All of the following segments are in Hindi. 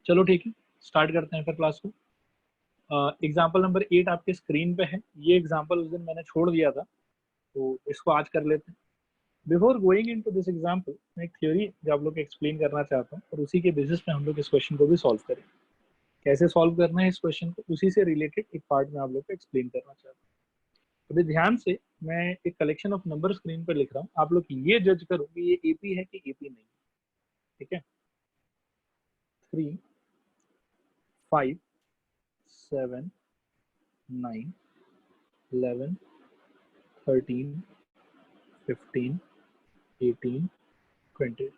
चलो ठीक है, स्टार्ट करते हैं फिर क्लास को। एग्जाम्पल नंबर 8 आपके स्क्रीन पे है। ये एग्जाम्पल उस दिन मैंने छोड़ दिया था, तो इसको आज कर लेते हैं। Before going into this example, मैं एक थ्योरी जो आप लोग को एक्सप्लेन करना चाहता हूँ और उसी के बेसिस पे हम लोग इस क्वेश्चन को भी सॉल्व करें। कैसे सॉल्व करना है इस क्वेश्चन को, उसी से रिलेटेड एक पार्ट में आप लोग को एक्सप्लेन करना चाहता हूँ। अभी ध्यान से, मैं एक कलेक्शन ऑफ नंबर स्क्रीन पर लिख रहा हूँ, आप लोग ये जज करो कि ये एपी है कि एपी नहीं। ठीक है, 3, 5, 7, 9, 11, 13, 15, 18, 20।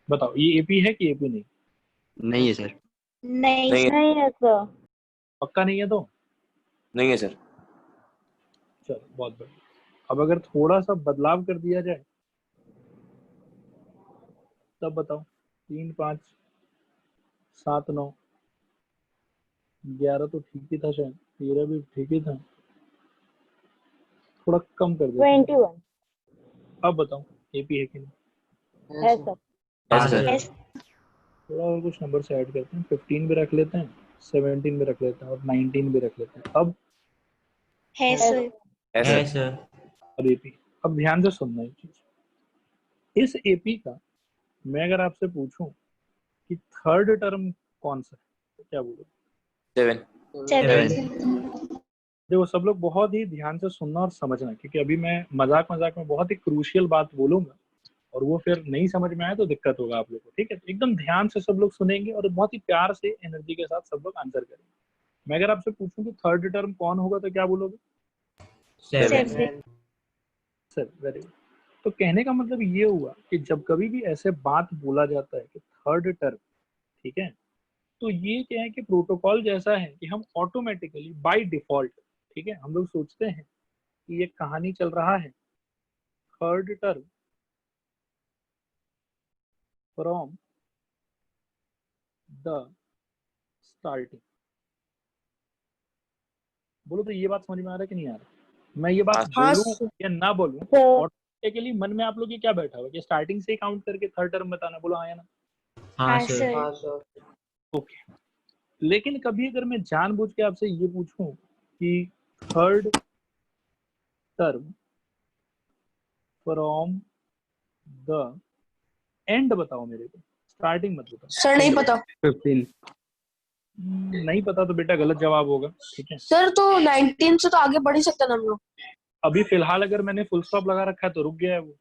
बताओ ये एपी है कि एपी नहीं? नहीं है सर। नहीं है सर। पक्का नहीं है तो? नहीं है सर। चलो बहुत बढ़िया। अब अगर थोड़ा सा बदलाव कर दिया जाए तब बताओ। 3, 5, 7, 9, 11 तो ठीक ही था, शायद 13 भी ठीक ही था, थोड़ा कम कर देते हैं। 21 अब बताओ एपी है कि नहीं? है सर। हाँ सर। Yes. थोड़ा और कुछ नंबर से ऐड करते हैं, 15 भी रख लेते हैं, 17 भी रख लेते हैं और 19 भी रख लेते हैं। अब है सर। है सर। अब एपी, अब ध्यान से सुनना एक चीज। इस एपी का मैं अगर आपसे पूछूं कि थर्ड टर्म कौन सा है तो क्या बोलोगे? 7 देखो सब लोग बहुत ही ध्यान से सुनना और समझना, क्योंकि अभी मैं मजाक मजाक में बहुत ही क्रूशियल बात बोलूंगा और वो फिर नहीं समझ में आए तो दिक्कत होगा आप लोगों को। ठीक है, तो एकदम ध्यान से सब लोग सुनेंगे और बहुत ही प्यार से एनर्जी के साथ सब लोग आंसर करेंगे। मैं अगर आपसे पूछूं कि थर्ड टर्म कौन होगा तो क्या बोलोगे? 7 सर वेरी गुड। तो कहने का मतलब ये हुआ कि जब कभी भी ऐसे बात बोला जाता है कि थर्ड टर्म, ठीक है, तो ये क्या है कि प्रोटोकॉल जैसा है कि हम ऑटोमेटिकली बाय डिफॉल्ट, ठीक है, हम लोग सोचते हैं कि ये कहानी चल रहा है third term from the starting. बोलो तो ये बात समझ में आ रहा है कि नहीं आ रहा? मैं ये बात बोलूं या ना बोलूं, ऑटोमेटिकली मन में आप लोग ये क्या बैठा हुआ कि स्टार्टिंग से ही काउंट करके थर्ड टर्म बताना? बोलो हाँ या ना? हाँ सर। ओके। लेकिन कभी अगर मैं जानबूझ के आपसे ये पूछूं कि third term from the and बताओ मेरे को, स्टार्टिंग मत बताओ। सर नहीं पता। 15। नहीं पता तो बेटा गलत जवाब होगा। ठीक है, सर तो 19 से तो आगे बढ़ ही सकते हम लोग। अभी फिलहाल अगर मैंने फुल स्टॉप लगा रखा है तो रुक गया है वो।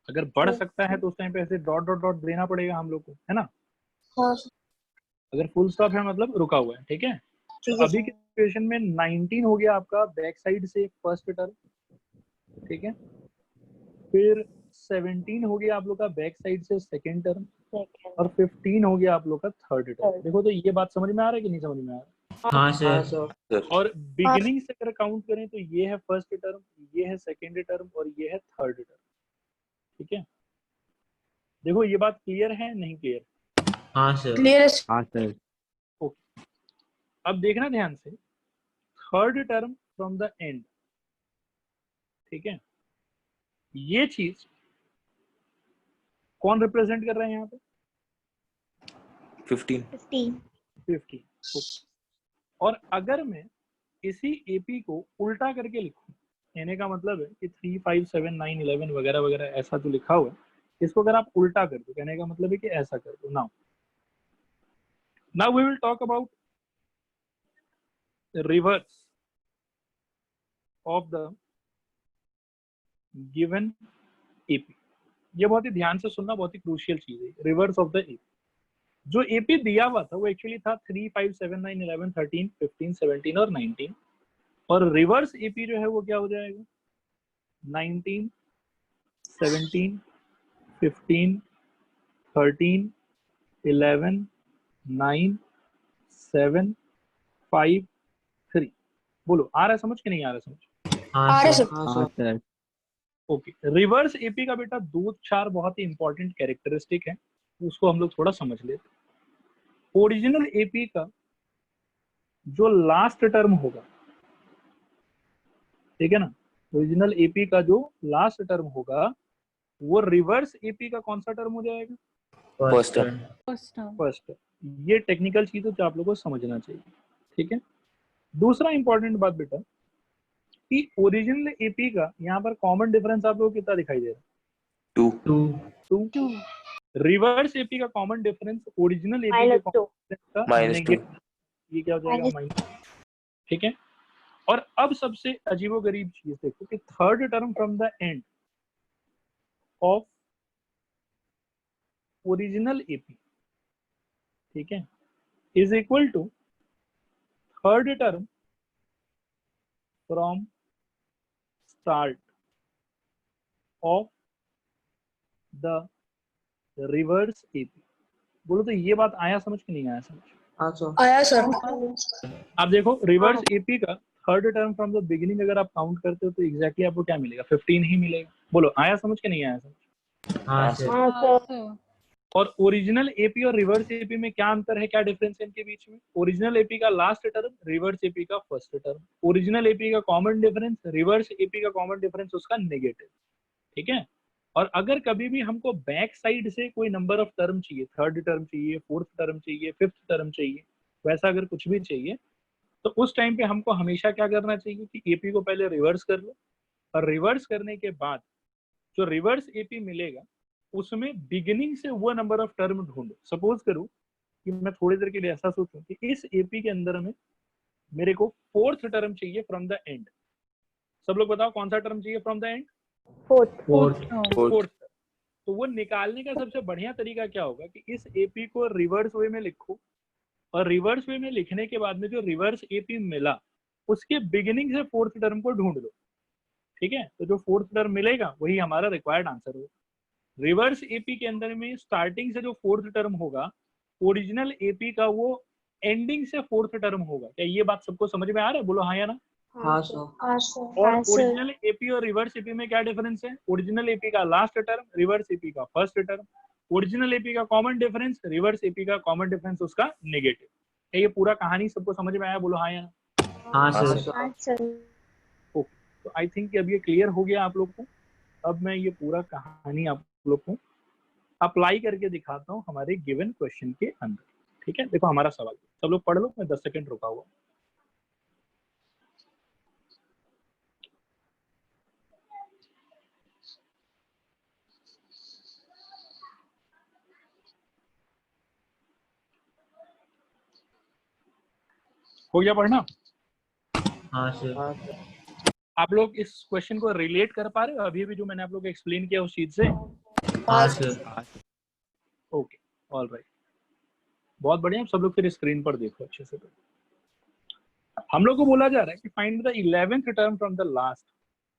अगर बढ़ सकता है तो उस टाइम पे ऐसे डॉट डॉट डॉट देना पड़ेगा हम लोग को, है ना? हाँ अगर फुल स्टॉप है मतलब रुका हुआ है। ठीक है, तो ठीक है अभी की सिचुएशन में 19 हो गया आपका बैक साइड से फर्स्ट टर्म। ठीक है, फिर 17 हो गया आप लोग का बैक साइड से सेकेंड टर्म और 15 हो गया आप लोग का थर्ड टर्म। देखो तो ये बात समझ में आ रहा है कि नहीं समझ में आ रहा है? हाँ सर। और बिगिनिंग से अगर काउंट करें तो ये है फर्स्ट टर्म, ये है सेकेंड टर्म और ये है थर्ड टर्म। ठीक है, देखो ये बात क्लियर है नहीं क्लियर? हाँ सर। क्लियर है। हाँ सर। ओके, अब देखना ध्यान से, third term from the and. ठीक है, ये चीज कौन रिप्रेजेंट कर रहे हैं यहाँ पे? 15। 50। और अगर मैं इसी एपी को उल्टा करके लिखूं, कहने का मतलब है कि 3, 5, 7, 9, 11 वगैरह वगैरह ऐसा जो लिखा हुआ है, इसको अगर आप उल्टा कर दो, कहने का मतलब है कि ऐसा कर दो। Now we will talk about reverse of the given AP. ये बहुत ही ध्यान से सुनना, बहुत ही क्रूशियल चीज है। रिवर्स ऑफ द एपी, जो एपी दिया हुआ था वो एक्चुअली था 3, 5, 7, 9, 11, 13, 15, 17 और 19। और रिवर्स एपी जो है वो क्या हो जाएगा? 19, 17, 15, 13, 11, 9, 7, 5, 3। बोलो आ रहा है समझ कि नहीं आ रहा समझ? आ रहे सर। हाँ सर। ओके, रिवर्स एपी का बेटा 2-4 बहुत ही इंपॉर्टेंट कैरेक्टरिस्टिक है, उसको हम लोग थोड़ा समझ लेते। ओरिजिनल एपी का जो लास्ट टर्म होगा, ठीक है ना, ओरिजिनल एपी का जो लास्ट टर्म होगा वो रिवर्स एपी का कौन सा टर्म हो जाएगा? First term. फर्स्ट। ये टेक्निकल चीज तो आप लोगों को समझना चाहिए, ठीक है। दूसरा इंपॉर्टेंट बात बेटा कि ओरिजिनल एपी का यहाँ पर कॉमन डिफरेंस आप लोगों को कितना दिखाई दे रहा है? 2 रिवर्स एपी का कॉमन डिफरेंस ओरिजिनल एपी के कॉमन डिफरेंस का नेगेटिव, ये क्या हो जाएगा माइनस, ठीक है। और अब सबसे अजीबोगरीब चीज देखो कि third term from the end of original AP, ठीक है, is equal to third term from start of the reverse AP. बोलो तो ये बात आया समझ कि नहीं आया समझ? हाँ सर। आया सर। आप देखो रिवर्स एपी का third term from the beginning अगर आप काउंट करते हो तो एग्जैक्टली आपको क्या मिलेगा? 15 ही मिलेगा। बोलो आया समझ के नहीं आया समझ? हाँ सर। और ओरिजिनल एपी और रिवर्स एपी में क्या अंतर है, क्या डिफरेंस है इनके बीच में? ओरिजिनल एपी का लास्ट टर्म, रिवर्स एपी का फर्स्ट टर्म। ओरिजिनल एपी का कॉमन डिफरेंस, रिवर्स एपी का कॉमन डिफरेंस उसका नेगेटिव, ठीक है। और अगर कभी भी हमको बैक साइड से कोई नंबर ऑफ टर्म चाहिए, थर्ड टर्म चाहिए, फोर्थ टर्म चाहिए, फिफ्थ टर्म चाहिए, वैसा अगर कुछ भी चाहिए तो उस टाइम पे हमको हमेशा क्या करना चाहिए कि एपी को पहले रिवर्स कर लो, और रिवर्स करने के बाद जो रिवर्स एपी मिलेगा उसमें बिगिनिंग से वो नंबर ऑफ टर्म ढूंढो। सपोज करूं कि मैं थोड़ी देर के लिए ऐसा सोचूं कि इस एपी के अंदर में मेरे को फोर्थ टर्म चाहिए फ्रॉम द एंड। सब लोग बताओ कौन सा टर्म चाहिए फ्रॉम द एंड? फोर्थ। तो वो निकालने का सबसे बढ़िया तरीका क्या होगा कि इस एपी को रिवर्स वे में लिखो, और रिवर्स वे में लिखने के बाद में जो रिवर्स एपी मिला उसके बिगिनिंग से फोर्थ टर्म को ढूंढ लो, ठीक है। तो जो फोर्थ टर्म मिलेगा वही हमारा रिक्वायर्ड आंसर होगा। रिवर्स एपी के अंदर में स्टार्टिंग से जो फोर्थ टर्म होगा ओरिजिनल एपी का वो एंडिंग से फोर्थ टर्म होगा। क्या ये बात सबको समझ में आ रहा है? बोलो हाँ या ना। हाँ सर। और ओरिजिनल एपी और रिवर्स एपी में क्या डिफरेंस है? ओरिजिनल एपी का लास्ट टर्म, रिवर्स एपी का फर्स्ट टर्म। ओरिजिनल एपी का कॉमन डिफरेंस, रिवर्स एपी का कॉमन डिफरेंस उसका नेगेटिव। क्या ये पूरा कहानी सबको समझ में आया? बोलो हाँ या ना। हाँ सर। ओके, तो आई थिंक अब ये क्लियर हो गया आप लोग को। अब मैं ये पूरा कहानी आप लोग को अप्लाई करके दिखाता हूँ हमारे गिवन क्वेश्चन के अंदर, ठीक है। देखो हमारा सवाल, सब लोग पढ़ लो, मैं 10 सेकंड रुका हुआ। हो गया पढ़ना? हाँ सर। आप लोग इस क्वेश्चन को रिलेट कर पा रहे हो अभी भी जो मैंने आप लोग को एक्सप्लेन किया उस चीज से? हाँ सर। ओके, ऑल राइट, बहुत बढ़िया। सब लोग फिर स्क्रीन पर देखो अच्छे से। हम लोग को बोला जा रहा है कि find the 11th term from the last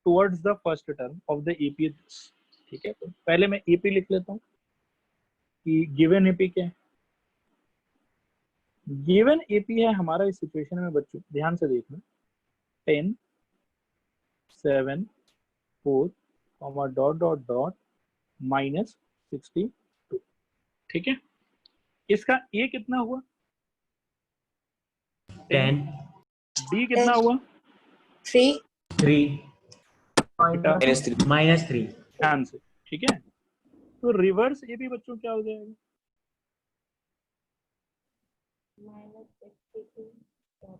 towards the first term of the AP, ठीक है। तो पहले मैं एपी लिख लेता हूँ कि गिवन एपी क्या है। गिवन एपी है हमारा इस सिचुएशन में बच्चों, ध्यान से देखना, 10 7 4 डॉट डॉट डॉट -62, ठीक है। इसका ए कितना हुआ? 10 डी कितना हुआ? 3 -3 ध्यान से, ठीक है। तो रिवर्स एपी बच्चों क्या हो जाएगा?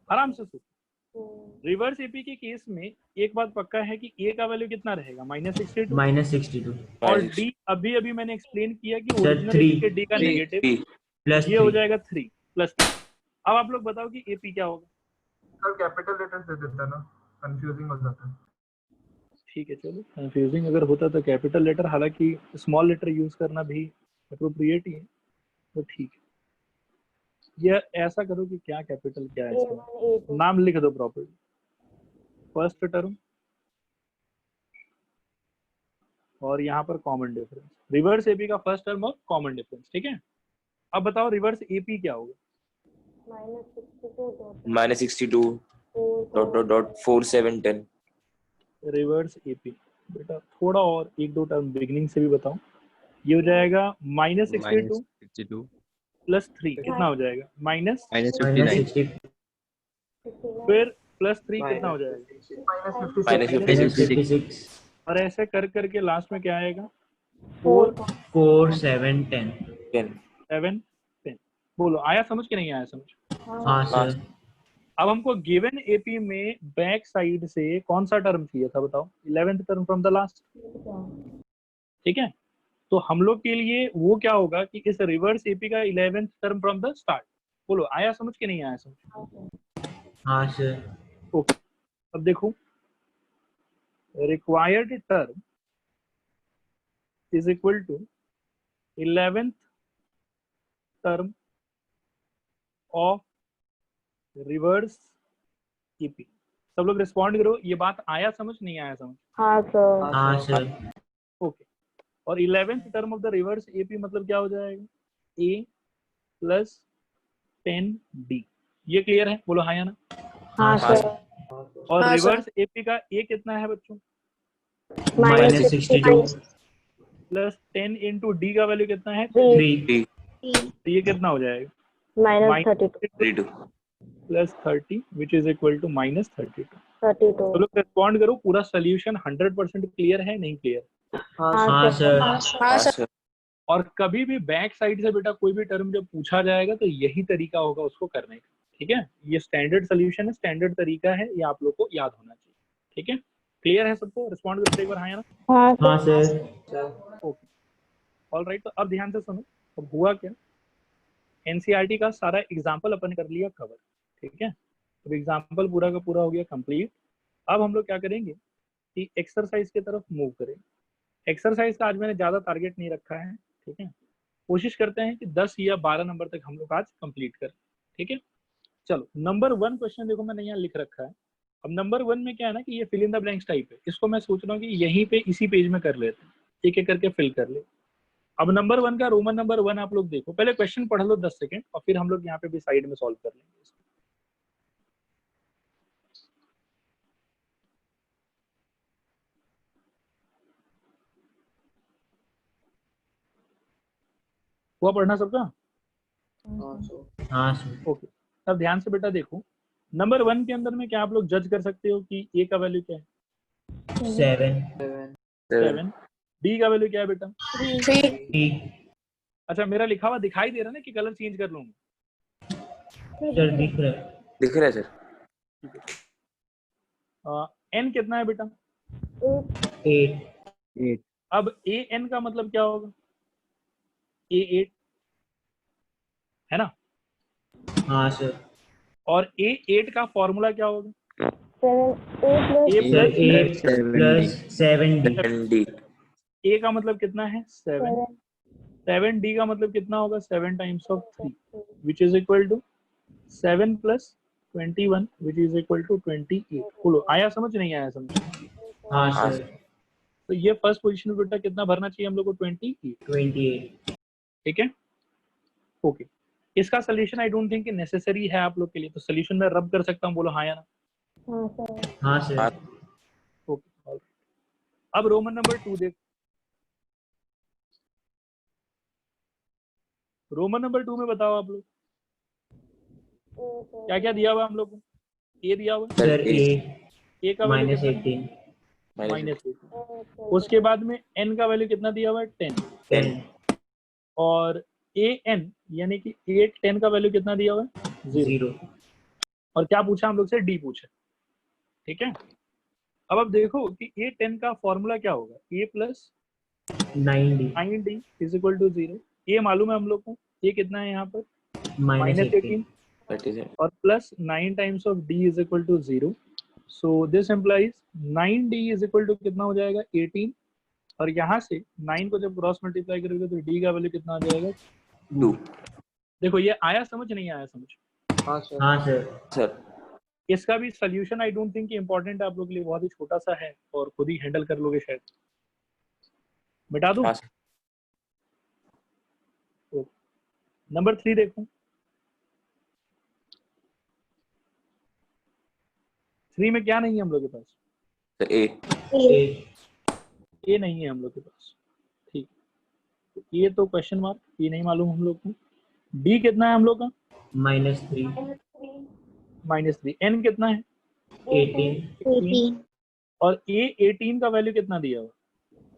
आराम से सोचो। रिवर्स एपी के केस में एक बात पक्का है कि ए का वैल्यू कितना रहेगा? -62। और डी अभी अभी मैंने एक्सप्लेन किया कि ओरिजिनल एपी के डी का नेगेटिव, ये हो जाएगा 3 + 3। अब आप लोग बताओ कि एपी क्या होगा? सर कैपिटल लेटर दे देता ना, कंफ्यूजिंग हो जाता है। ठीक है, चलो कंफ्यूजिंग अगर होता तो कैपिटल लेटर, हालांकि स्मॉल लेटर यूज करना भी अप्रोप्रिएट ही है, तो ठीक है। ये ऐसा करो कि क्या कैपिटल क्या है इसका, नाम लिख दो प्रॉपर्ली। फर्स्ट टर्म और यहाँ पर कॉमन डिफरेंस, रिवर्स एपी का फर्स्ट टर्म और कॉमन डिफरेंस, ठीक है। अब बताओ रिवर्स एपी क्या होगा? -62.4710। रिवर्स एपी बेटा थोड़ा और 1-2 टर्म बिगिनिंग से भी बताओ। ये हो जाएगा -62 + 3 कितना हो जाएगा? -59। फिर +3 कितना हो जाएगा? -56। और ऐसे कर करके लास्ट में क्या आएगा? 4 7 10 7 10। बोलो आया समझ कि नहीं आया समझ? हाँ सर। अब हमको गिवन एपी में बैक साइड से कौन सा टर्म चाहिए था बताओ? 11th term from the last. ठीक है, तो हम लोग के लिए वो क्या होगा कि इस रिवर्स एपी का 11th term from the start. बोलो आया समझ कि नहीं आया समझ? हाँ सर। ओके, अब देखो required term is equal to 11th term of reverse AP. सब लोग रिस्पॉन्ड करो, ये बात आया समझ नहीं आया समझ? हाँ सर। हाँ सर। ओके, और 11th term of the reverse AP मतलब क्या हो जाएगा? a plus 10d। ये क्लियर है? बोलो हाँ या ना? हाँ सर। और हाँ, रिवर्स एपी का a कितना है बच्चों? -62 प्लस 10 इंटू डी का वैल्यू कितना है? 3 तो ये कितना हो जाएगा? -32 plus 30 which is equal to -32। 32। तो लोग रिस्पॉन्ड करो, पूरा सोल्यूशन 100% क्लियर है नहीं क्लियर? हाँ सर। हाँ सर। और कभी भी बैक साइड से बेटा कोई भी टर्म जब पूछा जाएगा तो यही तरीका होगा उसको करने का। ठीक है, ये स्टैंडर्ड सोल्यूशन है, स्टैंडर्ड तरीका है, ये आप लोग को याद होना चाहिए। ठीक है, क्लियर है सबको? रिस्पॉन्ड करो एक बार हाँ या ना? हाँ सर। Okay, all right. तो अब ध्यान से सुनो, अब हुआ क्या, एनसीईआरटी का सारा एग्जाम्पल अपन कर लिया कवर। ठीक है, अब एग्जाम्पल पूरा का पूरा हो गया कंप्लीट। अब हम लोग क्या करेंगे कि एक्सरसाइज की तरफ मूव करेंगे। एक्सरसाइज का आज मैंने ज़्यादा टारगेट नहीं रखा है। ठीक है, कोशिश करते हैं कि 10 या 12 नंबर तक हम लोग आज कंप्लीट करें। ठीक है, चलो नंबर 1 क्वेश्चन देखो मैंने यहाँ लिख रखा है। अब नंबर 1 में क्या है ना कि ये fill in the blanks type है, इसको मैं सोच रहा हूँ कि यहीं पे इसी पेज में कर लेते हैं, एक एक करके फिल कर ले। अब नंबर 1 का रोमन नंबर 1 आप लोग देखो, पहले क्वेश्चन पढ़ लो 10 सेकंड और फिर हम लोग यहाँ पे भी साइड में सॉल्व कर लेंगे। हुआ पढ़ना सबका? हाँ सर। ओके, अब ध्यान से बेटा देखो, नंबर 1 के अंदर में क्या आप लोग जज कर सकते हो कि ए का वैल्यू क्या है? 7। डी का वैल्यू क्या है बेटा? 3। अच्छा, मेरा लिखा हुआ दिखाई दे रहा है ना कि कलर चेंज कर लूंगा? सर दिख दिख रहा है सर। एन कितना है बेटा? 8। अब ए एन का मतलब क्या होगा? ए 8 है ना? हाँ सर। और ए 8 का फॉर्मूला क्या होगा? A sir plus 8 plus 7D। ए का मतलब कितना है? 7। 7d का मतलब कितना होगा? 7 times of 3 which is equal to 7 plus 21 which is equal to 28। बोलो आया समझ नहीं आया समझ? हाँ सर। तो ये फर्स्ट पोजीशन बेटा कितना भरना चाहिए हम लोग को? 28। 28। ठीक है, ओके। इसका solution I don't think necessary है आप लोग के लिए, तो सोल्यूशन में रब कर सकता हूँ, बोलो हाँ या ना? हाँ सर। ओके, अब रोमन नंबर 2 देखो। रोमन नंबर 2 में बताओ आप लोग क्या क्या दिया हुआ हम लोग को? ए दिया हुआ है, सर ए का वैल्यू -18। -18। उसके बाद में एन का वैल्यू कितना दिया हुआ है? 10। और ए एन यानी कि 8 10 का वैल्यू कितना दिया हुआ है? 0। और क्या पूछा हम लोग से? डी पूछा। ठीक है, अब देखो कि ए 10 का फॉर्मूला क्या होगा? A plus 9d is equal to 0। A मालूम है हम लोग को, ए कितना है यहाँ पर? -18 और plus 9 times of d is equal to 0। So this implies 9d is equal to कितना हो जाएगा? 18। और यहाँ से 9 को जब क्रॉस मल्टीप्लाई करोगे तो d का वैल्यू कितना आ जाएगा? 2। देखो ये आया समझ नहीं आया समझ? हाँ सर। इसका भी solution I don't think important है आप लोग के लिए, बहुत ही छोटा सा है और खुद ही हैंडल कर लोगे शायद। मिटा दूं? नंबर 3 देखो। 3 में क्या नहीं है हम लोग के पास? ए नहीं है हम लोग के पास। ठीक, तो ये तो क्वेश्चन मार्क, ये नहीं मालूम हम लोग को। डी कितना है हम लोग का? -3। -3। एन कितना है? 18। और ए 18 का वैल्यू कितना दिया हुआ?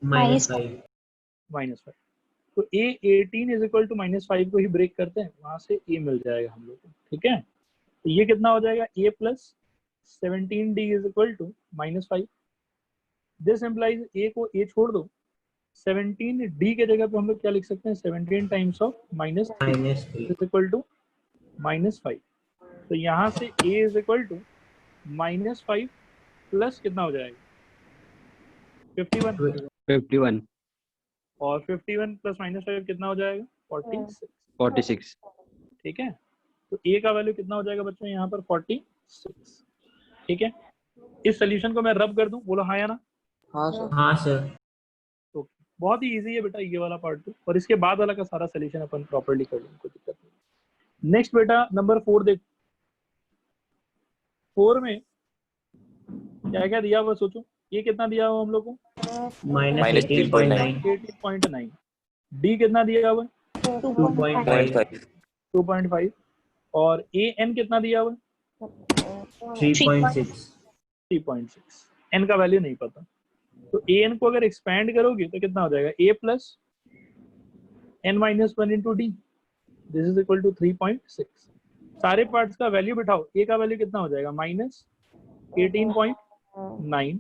-5। -5। तो a 18 इज इक्वल टू -5 को ही ब्रेक करते हैं, वहां से a मिल जाएगा हम लोग को, ठीक है। तो ये कितना हो जाएगा, a plus 17d is equal to -5। This implies a को a छोड़ दो, 17d के जगह पे हम लोग क्या लिख सकते हैं, 17 times of -3 is equal to -5। तो यहाँ से a is equal to -5 plus कितना हो जाएगा, 51 और 51 प्लस -5 कितना हो जाएगा, 46। ठीक है, तो a का वैल्यू कितना हो जाएगा बच्चों यहाँ पर 46। ठीक है, इस सोल्यूशन को मैं रब कर दूं, बोलो हाँ या ना। हाँ सर। तो बहुत ही इजी है बेटा ये वाला पार्ट तो, और इसके बाद वाला का सारा सोल्यूशन अपन प्रॉपर्ली कर लेंगे, कोई दिक्कत नहीं। नेक्स्ट बेटा नंबर 4 देख, 4 में क्या क्या दिया हुआ सोचो, ये कितना दिया हुआ हम लोग को, -18.9। डी कितना दिया हुआ, 2.5। और ए एन कितना दिया हुआ, 3.6। एन का वैल्यू नहीं पता, तो ए एन को अगर एक्सपैंड करोगे तो कितना हो जाएगा, A plus N minus 1 into D, this is equal to 3.6। सारे पार्ट्स का वैल्यू बिठाओ, ए का वैल्यू कितना हो जाएगा, -18.9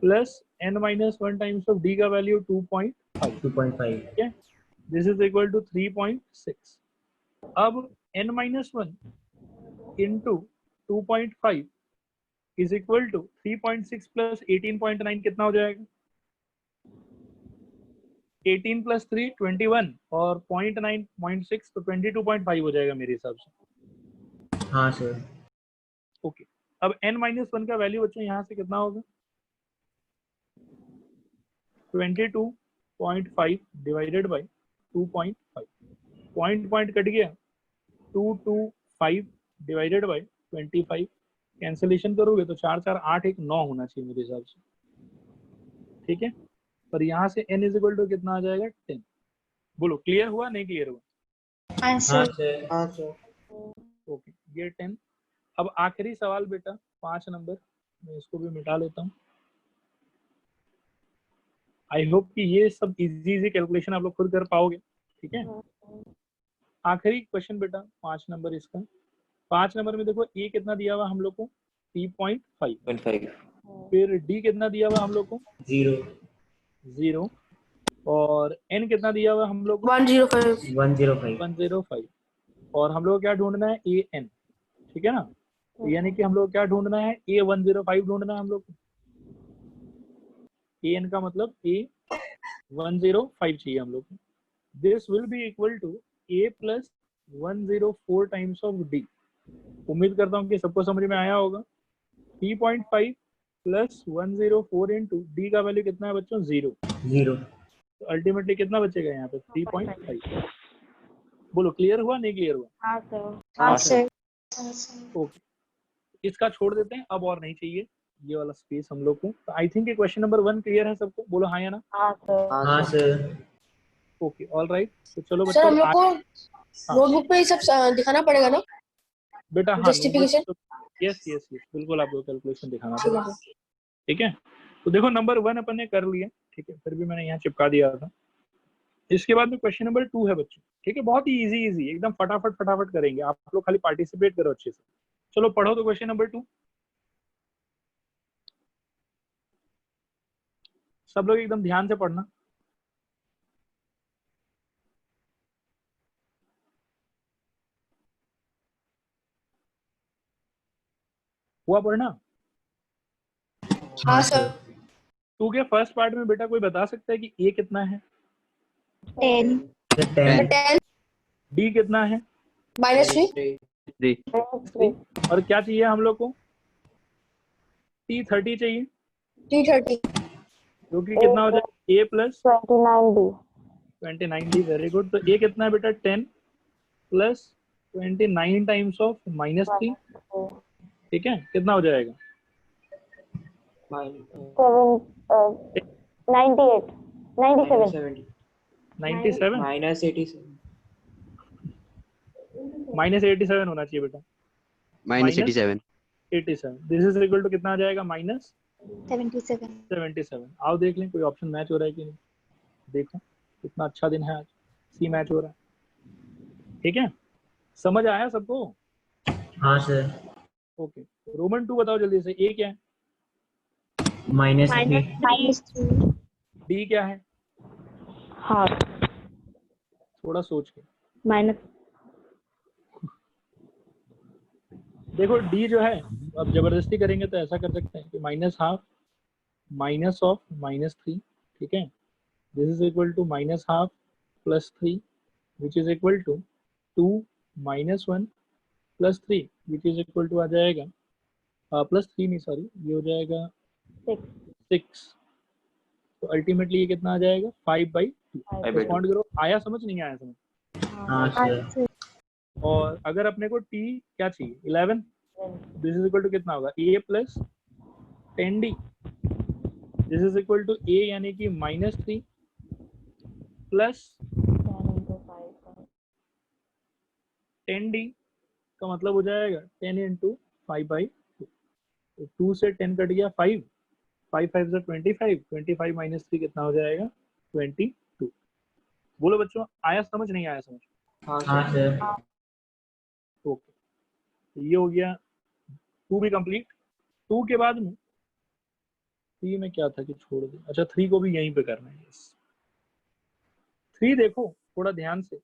plus N minus 1 times of d का वैल्यू 2.5, ठीक है, दिस इज इक्वल टू 3.6। अब n minus 1 into 2.5 is equal to 3.6 plus 18.9 कितना हो जाएगा, 18 प्लस 3 21 और 0.9 0.6 तो 22.5 हो जाएगा मेरे हिसाब से। हाँ सर। ओके, अब n माइनस 1 का वैल्यू बच्चों यहाँ से कितना होगा, 22.5 डिवाइडेड बाई 2.5, पॉइंट कट गया, 225 डिवाइडेड बाई 25, कैंसिलेशन करोगे तो 4 4 8 1 9 होना चाहिए मेरे हिसाब से, ठीक है। पर यहाँ से n इज इक्वल टू कितना आ जाएगा, 10। बोलो क्लियर हुआ नहीं क्लियर हुआ, हाँ सर। ओके ये 10। अब आखिरी सवाल बेटा 5 नंबर, मैं इसको भी मिटा लेता हूँ। आई होप कि ये सब इजी कैलकुलेशन आप लोग खुद कर पाओगे, ठीक है। आखिरी क्वेश्चन बेटा 5 नंबर, इसका 5 नंबर में देखो ए कितना दिया हुआ हम लोग को, 3.5। फिर डी कितना दिया हुआ हम लोग को, 0। और एन कितना दिया हुआ हम लोग को, 105। और हम लोग क्या ढूंढना है, ए एन, ठीक है ना। तो यानी कि हम लोग क्या ढूंढना है, ए 105 ढूंढना है हम लोग को। ए एन का मतलब ए 105 चाहिए हम लोग को। This will be equal to a plus 104 times of d। उम्मीद करता हूँ कि सबको समझ में आया होगा। 3.5 प्लस 104 इंटू डी का वैल्यू कितना है बच्चों, 0। तो अल्टीमेटली कितना बचेगा यहाँ पे, 3.5। बोलो क्लियर हुआ नहीं क्लियर हुआ। हाँ सर। ओके, इसका छोड़ देते हैं, अब और नहीं चाहिए ये वाला स्पेस हम लोग को। तो I think question number 1 clear है सबको, बोलो हाँ या ना। हाँ सर। ओके ऑल राइट, तो चलो सर हम बच्चों लोग को नोटबुक पे ये सब दिखाना पड़ेगा ना, बेटा। हाँ जस्टिफिकेशन। यस यस यस बिल्कुल, आपको कैलकुलेशन दिखाना पड़ेगा, ठीक है। तो देखो नंबर 1 अपन ने कर लिया, ठीक है, फिर भी मैंने यहाँ चिपका दिया था। इसके बाद में क्वेश्चन नंबर 2 है बच्चों, ठीक है, बहुत ही इजी एकदम फटाफट करेंगे आप लोग, खाली पार्टिसिपेट करो अच्छे से। चलो पढ़ो तो क्वेश्चन नंबर 2, सब लोग एकदम ध्यान से पढ़ना। हुआ पढ़ना। हाँ सर। टू के फर्स्ट पार्ट में बेटा कोई बता सकता है कि ए कितना है, 10 डी कितना है, -3 और क्या चाहिए हम लोग को, T30 चाहिए, 330 जो कि कितना हो जाए, ए प्लस 29d। Very good. तो ए कितना है बेटा, 10 प्लस 29 टाइम्स ऑफ -3, ठीक है, कितना हो जाएगा, 97 -87 होना चाहिए बेटा, -87। दिस इज इक्वल टू कितना आ जाएगा, -77। आओ देख लें कोई ऑप्शन मैच हो रहा है कि नहीं, देखो कितना अच्छा दिन है आज, सी मैच हो रहा है। ठीक है, समझ आया सबको? हाँ सर। ओके, रोमन 2 बताओ जल्दी से। ए क्या है? -3 -3 डी क्या है? हाफ थोड़ा सोच के माइनस देखो। डी जो है, अब जबरदस्ती करेंगे तो ऐसा कर सकते हैं कि -12 माइनस ऑफ -3, ठीक है, this is equal to -12 + 3 which is equal to 2 -1 + 3 which is equal to आ जाएगा +3 नहीं सॉरी, ये हो जाएगा 6। तो अल्टीमेटली ये कितना आ जाएगा? 5/2। 5/2। रिस्पॉन्ड करो, आया समझ नहीं आया समझ? हाँ सर। और अगर अपने को टी क्या चाहिए? 11, दिस इज इक्वल टू कितना होगा? a + 10d, this is equal to a यानी कि -3 प्लस 10d का मतलब हो जाएगा 10 × 5/2। तो 2 से 10 कट गया 5, 5 5 से 25, 25 - 3 कितना हो जाएगा? 22। बोलो बच्चों, आया समझ नहीं आया समझ? हाँ सर। ओके, तो ये हो गया 2 भी कंप्लीट। 2 के बाद में 3 में क्या था कि छोड़ दिया। अच्छा, 3 को भी यहीं पे करना है। 3 देखो थोड़ा ध्यान से,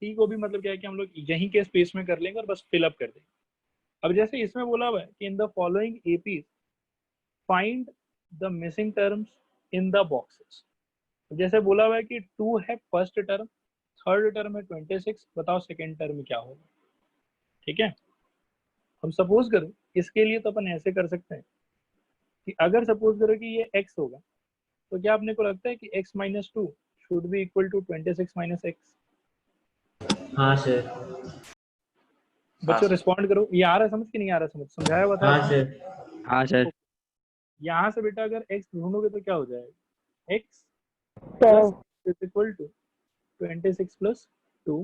3 को भी मतलब क्या है कि हम लोग यहीं के स्पेस में कर लेंगे और बस फिलअप कर देंगे। अब जैसे इसमें बोला हुआ है कि in the following APs find the missing terms in the boxes. जैसे बोला हुआ है कि 2 है फर्स्ट टर्म, थर्ड टर्म है 26, बताओ सेकेंड टर्म क्या होगा? ठीक है, हम सपोज करो इसके लिए तो अपन ऐसे कर सकते हैं कि अगर सपोज करो कि ये x होगा, तो क्या अपने को लगता है कि x - 2 should be equal to 26 - x? हाँ सर। बच्चों रिस्पॉन्ड करो, ये आ रहा है समझ कि नहीं आ रहा समझ? समझाया हुआ था? हाँ सर। हाँ सर। यहाँ से बेटा अगर x ढूंढोगे तो क्या हो जाएगा? x 7 is equal to 26 + 2,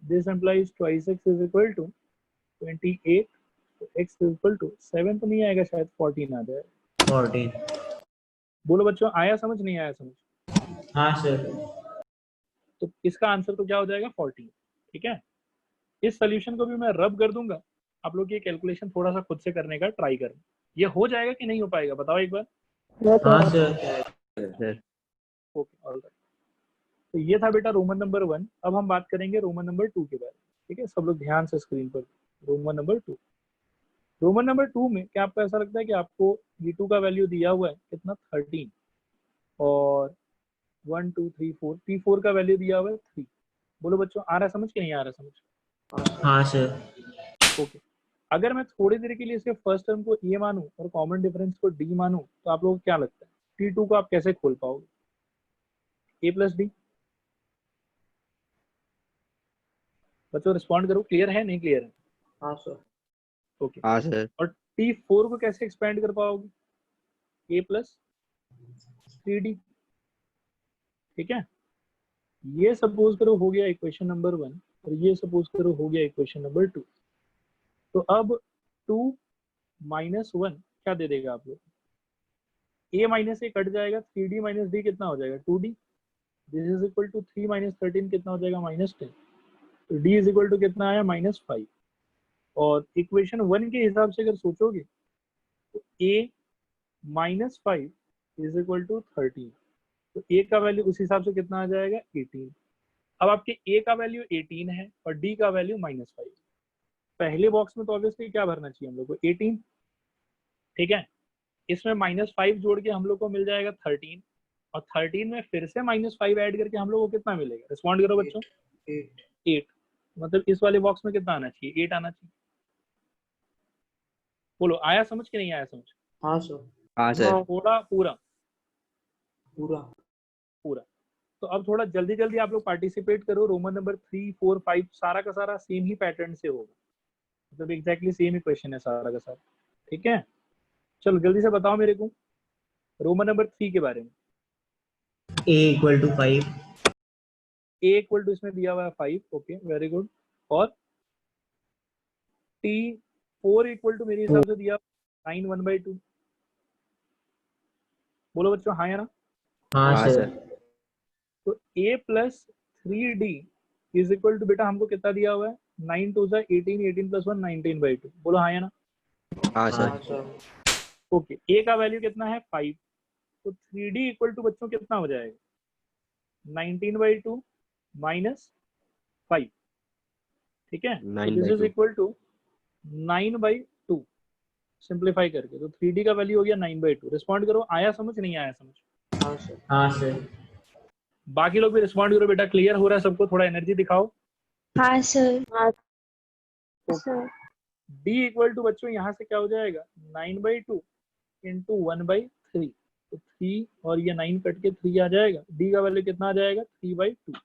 this implies twice x is equal to 28, तो x is equal to 7 तो नहीं आएगा शायद, 14 आ जाएगा। 14। बोलो बच्चों, आया समझ नहीं आया समझ? हाँ सर। तो इसका आंसर तो क्या हो जाएगा? 14। ठीक है, इस सोल्यूशन को भी मैं रब कर दूंगा, आप लोग ये कैलकुलेशन थोड़ा सा खुद से करने का ट्राई करें। ये हो जाएगा कि नहीं हो पाएगा बताओ एक बार? हाँ सर। Okay, alright. तो ये था बेटा रोमन नंबर 1। अब हम बात करेंगे रोमन नंबर 2 के बारे में। ठीक है, सब लोग ध्यान से स्क्रीन पर। रोमन नंबर 2, रोमन नंबर 2 में क्या आपको ऐसा लगता है कि आपको v2 का वैल्यू दिया हुआ है कितना? 13, और 1 2 3 4 p4 का वैल्यू दिया हुआ है 3। बोलो बच्चों, आ रहा है समझ कि नहीं आ रहा समझ? हाँ सर। ओके, अगर मैं थोड़ी देर के लिए इसके फर्स्ट टर्म को ए मानूं और कॉमन डिफरेंस को डी मानूं, तो आप लोगों को क्या लगता है T2 को आप कैसे खोल पाओगे? A + D? बच्चों रिस्पॉन्ड करो, क्लियर है नहीं क्लियर है? हाँ सर। ओके, हाँ सर। और T4 को कैसे एक्सपेंड कर पाओगे? A + 3D। ठीक है, ये सपोज करो हो गया इक्वेशन नंबर 1, और ये सपोज करो हो गया इक्वेशन नंबर 2। तो अब 2 - 1 क्या दे देगा आप लोग? a - a कट जाएगा, 3D - d कितना हो जाएगा? 2D। This is equal to 3 - 13 कितना हो जाएगा? -10। तो d इज इक्वल टू कितना आया? -5। और इक्वेशन 1 के हिसाब से अगर सोचोगे तो a - 5 इज इक्वल टू 13। तो a का वैल्यू उस हिसाब से कितना आ जाएगा? 18। अब आपके a का वैल्यू 18 है और d का वैल्यू -5। पहले बॉक्स में तो ऑब्वियसली क्या भरना चाहिए हम लोग को? 18। ठीक है, इसमें -5 जोड़ के हम लोग को मिल जाएगा 13, और 13 में फिर से -5 ऐड करके हम लोग को कितना मिलेगा? रिस्पॉन्ड करो बच्चों। 8। मतलब इस वाले बॉक्स में कितना आना चाहिए? 8 आना चाहिए। बोलो, आया समझ कि नहीं आया समझ? हाँ सर। हाँ सर। थोड़ा पूरा पूरा। पूरा। तो अब थोड़ा जल्दी जल्दी आप लोग पार्टिसिपेट करो। रोमन नंबर 3 4 5 सारा का सारा सेम ही पैटर्न से होगा, मतलब एग्जैक्टली सेम ही क्वेश्चन है सारा का सारा। ठीक है, चलो जल्दी से बताओ मेरे को रोमन नंबर 3 के बारे में। A = 5। a इक्वल टू इसमें दिया हुआ है 5। Okay, very good. और T4 इक्वल टू मेरे हिसाब से दिया 9 1/2। बोलो बच्चों, हाँ या ना? हाँ सर। तो a plus 3d is equal to, बेटा हमको कितना दिया हुआ है, 9 2 18, 18 प्लस 1 19/2। बोलो हाँ या ना। हाँ सर। ओके, a का वैल्यू कितना है 5, तो 3d इक्वल टू बच्चों कितना हो जाएगा, 19/2 माइनस 5, ठीक है। This is 9/2 equal to 9/2 simplify करके, तो 3d का वैल्यू हो गया 9/2। रिस्पॉन्ड करो, आया समझ नहीं आया समझ। हाँ सर। बाकी लोग भी रिस्पॉन्ड करो बेटा, क्लियर हो रहा है सबको, थोड़ा एनर्जी दिखाओ। हाँ सर। हाँ सर। d इक्वल टू बच्चों यहाँ से क्या हो जाएगा, 9/2 इंटू 1/3, तो 3 और ये 9 कट के 3 आ जाएगा। d का वैल्यू कितना आ जाएगा, 3/2।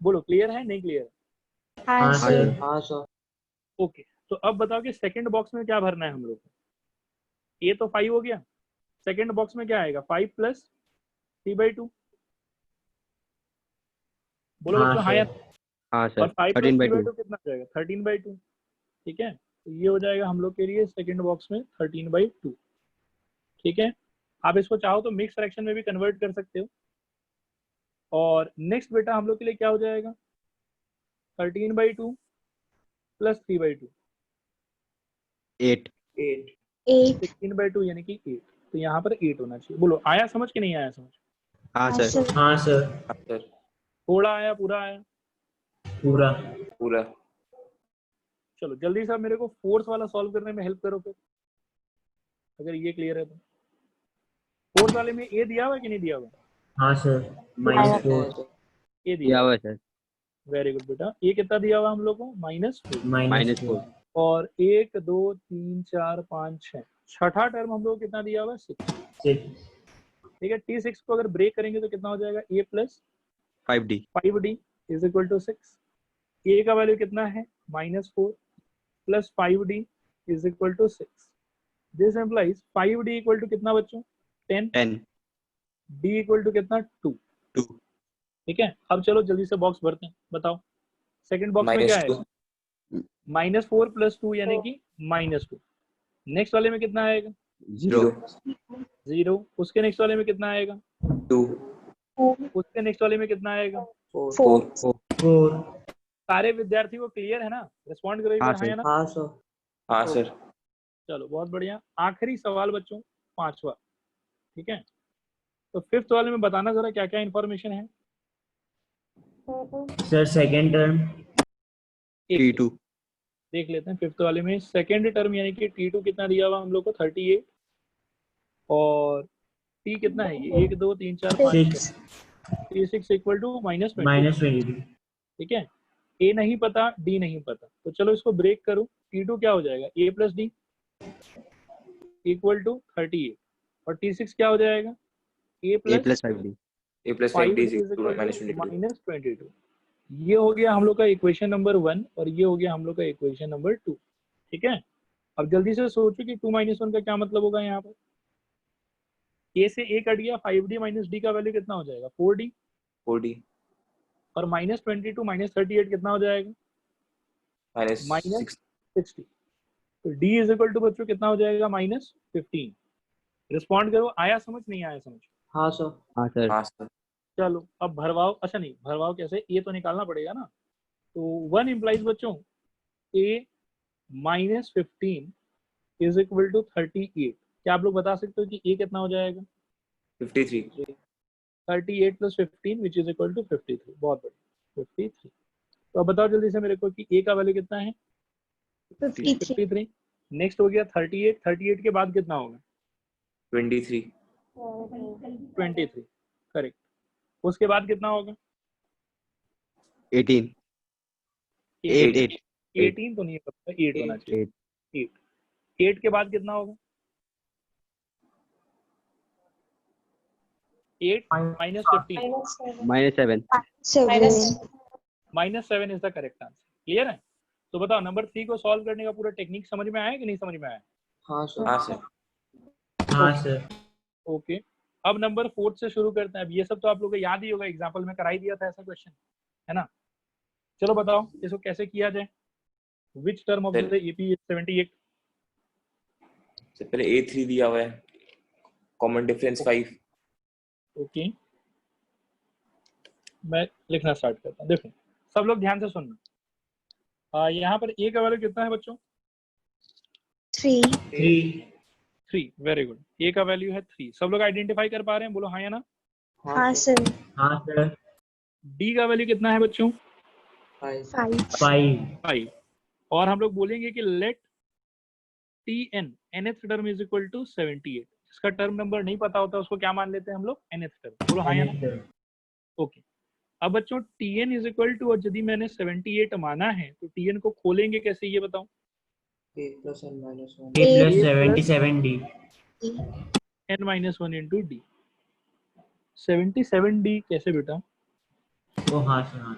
बोलो क्लियर है नहीं क्लियर है। हाँ सर। हाँ सर। ओके, तो अब बताओ कि सेकंड बॉक्स में क्या भरना है हम लोग को। a तो 5 हो गया, सेकंड बॉक्स में क्या आएगा, 5 प्लस 3/2। बोलो बच्चों हाँ या, हाँ और सर। 5 प्लस 13/2 3/2 कितना आ जाएगा, 13/2, ठीक है। तो ये हो जाएगा हम लोग के लिए सेकंड बॉक्स में 13/2, ठीक है। आप इसको चाहो तो मिक्स फ्रैक्शन में भी कन्वर्ट कर सकते हो। और नेक्स्ट बेटा हम लोग के लिए क्या हो जाएगा, 13/2 प्लस 3/2, 8 8। 16/2 यानी कि 8। तो यहाँ पर 8 होना चाहिए। बोलो आया समझ कि नहीं आया समझ। हाँ हाँ सर। सर। हाँ सर। सर थोड़ा आया, पूरा आया। पूरा। पूरा। चलो जल्दी से मेरे को फोर्स वाला सॉल्व करने में हेल्प करो फिर, अगर ये क्लियर है तो। फोर्स वाले में ए दिया हुआ है कि नहीं दिया हुआ, हाँ सर। -4 ए दिया हुआ हुआ। सर। वेरी गुड बेटा, ए कितना दिया हुआ हम लोग को, -4। -4 और 1 2 3 4 5 6, छठा टर्म हम लोग को कितना दिया हुआ है, 6, 6 ठीक है। T6 को अगर ब्रेक करेंगे तो कितना हो जाएगा, a plus 5d 5d is equal to 6। a का वैल्यू कितना है, -4 plus 5d is equal to 6। This implies 5d equal to कितना बच्चों, 10, 10 d इक्वल टू कितना 2, 2 ठीक है। अब चलो जल्दी से बॉक्स भरते हैं, बताओ सेकंड बॉक्स में क्या -2 आएगा, -4 प्लस 2 यानी कि -2। नेक्स्ट वाले में कितना आएगा, 0 0। उसके नेक्स्ट वाले में कितना आएगा, 2 उसके नेक्स्ट वाले में कितना आएगा। 4। 4 सारे विद्यार्थी को क्लियर है ना, रिस्पॉन्ड करो एक बार हाँ या ना। हाँ सर। हाँ सर। चलो बहुत बढ़िया। आखिरी सवाल बच्चों, 5वां, ठीक है। तो 5th वाले में बताना जरा क्या क्या इंफॉर्मेशन है। सर सेकंड टर्म T2 देख लेते हैं 5th वाले में सेकंड टर्म यानी कि T2 कितना दिया हुआ हम लोग को, 38। और T कितना है ये, 1 2 3 4 5 6, T6 इक्वल टू -22, ठीक है। A नहीं पता, D नहीं पता, तो चलो इसको ब्रेक करो। T2 क्या हो जाएगा, A plus D equal to 38, और T6 क्या हो जाएगा, A plus 5d a plus 5d -22। Is equal to -22। ये हो गया हम लोग का इक्वेशन नंबर 1, और ये हो गया हम लोग का इक्वेशन नंबर 2, ठीक है। अब जल्दी से सोचो कि 2 - 1 का क्या मतलब होगा। यहाँ पर a से a कट गया, 5d माइनस d का वैल्यू कितना हो जाएगा, 4d। 4d और -22 -38 कितना हो जाएगा, -6 -60। तो d इज इक्वल टू बच्चों कितना हो जाएगा, -15। रिस्पॉन्ड करो, आया समझ नहीं आया समझ। हाँ सर। हाँ सर। हाँ सर। चलो अब भरवाओ, अच्छा नहीं भरवाओ कैसे, ये तो निकालना पड़ेगा ना। तो 1 इम्प्लाइज बच्चों a -15 इज इक्वल टू 38। क्या आप लोग बता सकते हो कि a कितना हो जाएगा, 53 38 plus 15 which is equal to 53। बहुत बढ़िया, 53। तो अब बताओ जल्दी से मेरे को कि a का वैल्यू कितना है, 53। नेक्स्ट हो गया 38, 38 के बाद कितना होगा, 23 23, करेक्ट। उसके बाद कितना होगा, 18 8 18 तो नहीं होगा, 8 होना चाहिए, 8। 8 के बाद कितना होगा, 8 minus 15, -7 is the correct answer. Clear है। तो बताओ नंबर 3 को सॉल्व करने का पूरा टेक्निक समझ में आया कि नहीं समझ में आया। हाँ सर। हाँ सर। हाँ सर। ओके, अब नंबर 4 से शुरू करते हैं। अब ये सब तो आप लोगों को याद ही होगा, एग्जाम्पल में कराई दिया था ऐसा क्वेश्चन, है ना। चलो बताओ इसको कैसे किया जाए। Which term of the AP 78। सबसे पहले a3 दिया हुआ है, कॉमन डिफरेंस 5, ओके मैं लिखना स्टार्ट करता हूँ। देखो सब लोग ध्यान से सुनना। यहाँ पर ए का वैल्यू कितना है बच्चों? 3. 3। Very good. ए का वैल्यू है 3। सब लोग आइडेंटिफाई कर पा रहे हैं? बोलो हाँ या ना। हाँ सर. हाँ सर. डी का वैल्यू कितना है बच्चों? 5. 5। और हम लोग बोलेंगे कि let Tn nth term is equal to 78। जिसका टर्म नंबर नहीं पता होता उसको क्या मान लेते हैं हम लोग? nth term. बोलो हाँ या ना। ओके। अब बच्चों Tn इज इक्वल टू, और यदि मैंने 78 माना है तो Tn को खोलेंगे कैसे ये बताओ? A plus 77D. n minus 1 into D. 77d कैसे बेटा? ओ हाँ सर. हाँ.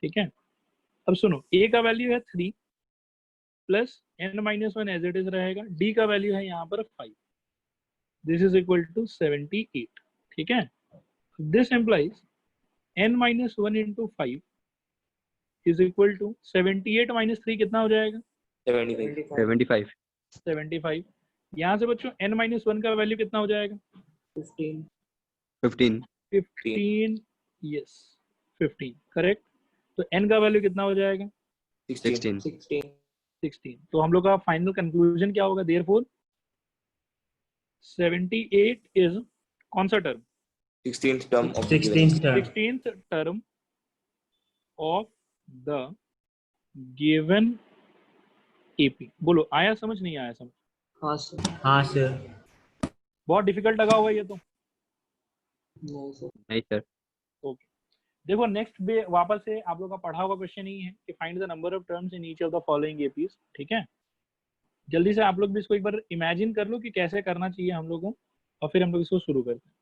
ठीक है। अब सुनो, a का वैल्यू है 3 plus n minus 1 as it is रहेगा। d का वैल्यू है यहाँ पर 5। This is equal to 78। ठीक है। This implies n minus 1 into 5 is equal to 78 minus 3 कितना हो जाएगा? 75। 75। यहाँ से बच्चों n माइनस 1 का वैल्यू कितना हो जाएगा? 15. 15। Yes 15 correct. तो n का वैल्यू कितना हो जाएगा? 16। तो हम लोग का फाइनल कंक्लूजन क्या होगा? देयरफॉर 78 इज कौन सा term? 16th term of the 16th term. 16th term of the given AP. बोलो आया समझ नहीं आया समझ? हाँ सर. हाँ सर. बहुत डिफिकल्ट लगा हुआ ये तो। नहीं सर. ओके। देखो नेक्स्ट डे वापस से आप लोग का पढ़ा हुआ क्वेश्चन ही है कि find the number of terms in each of the following APs. ठीक है। जल्दी से आप लोग भी इसको एक बार इमेजिन कर लो कि कैसे करना चाहिए हम लोगों को, और फिर हम लोग इसको शुरू करते हैं।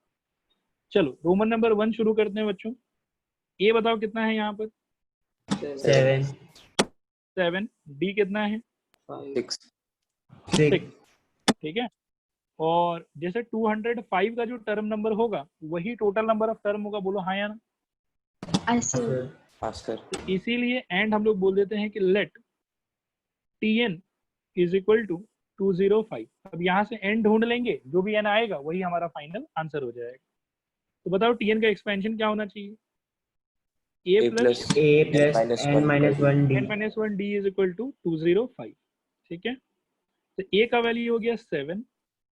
चलो रोमन नंबर 1 शुरू करते हैं बच्चों। ए बताओ कितना है यहाँ पर? 7। डी कितना है? 6. 6। ठीक है। और जैसे 205 का जो टर्म नंबर होगा वही टोटल नंबर ऑफ टर्म होगा। बोलो हाँ या ना। हाँ सर. हाँ सर. तो इसीलिए एंड हम लोग बोल देते हैं कि let Tn is equal to 205। अब यहाँ से एंड ढूंढ लेंगे, जो भी एन आएगा वही हमारा फाइनल आंसर हो जाएगा। तो बताओ Tn का एक्सपेंशन क्या होना चाहिए? a plus A plus n minus 1D. n minus 1 d is equal to 205। ठीक है। तो a का वैल्यू हो गया 7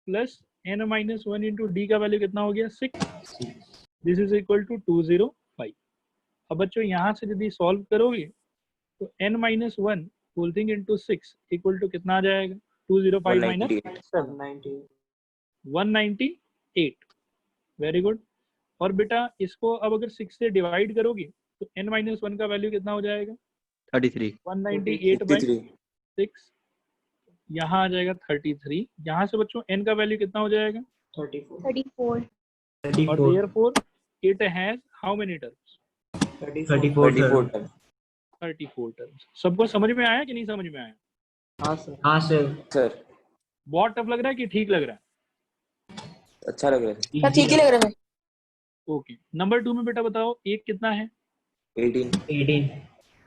plus n minus 1 into D का वैल्यू कितना हो गया? 6। This is equal to 205। अब बच्चों यहाँ से यदि सॉल्व करोगे तो n minus 1 whole thing into 6 equal to कितना आ जाएगा? 205 माइनस 7 198। Very good. और बेटा इसको अब अगर 6 से डिवाइड करोगे तो n माइनस 1 का वैल्यू कितना हो जाएगा? 33. 198 बाई 53. 6। यहाँ आ जाएगा 33। यहाँ से बच्चों n का वैल्यू कितना हो जाएगा? 34. और therefore it has how many terms? 34 term. 34 terms. सबको समझ में आया कि नहीं समझ में आया? हाँ सर. सर बहुत टफ लग रहा है कि ठीक लग रहा है? अच्छा लग रहा है. हाँ, ठीक ही लग रहा है. ओके। नंबर 2 में बेटा बताओ एक कितना है? 18.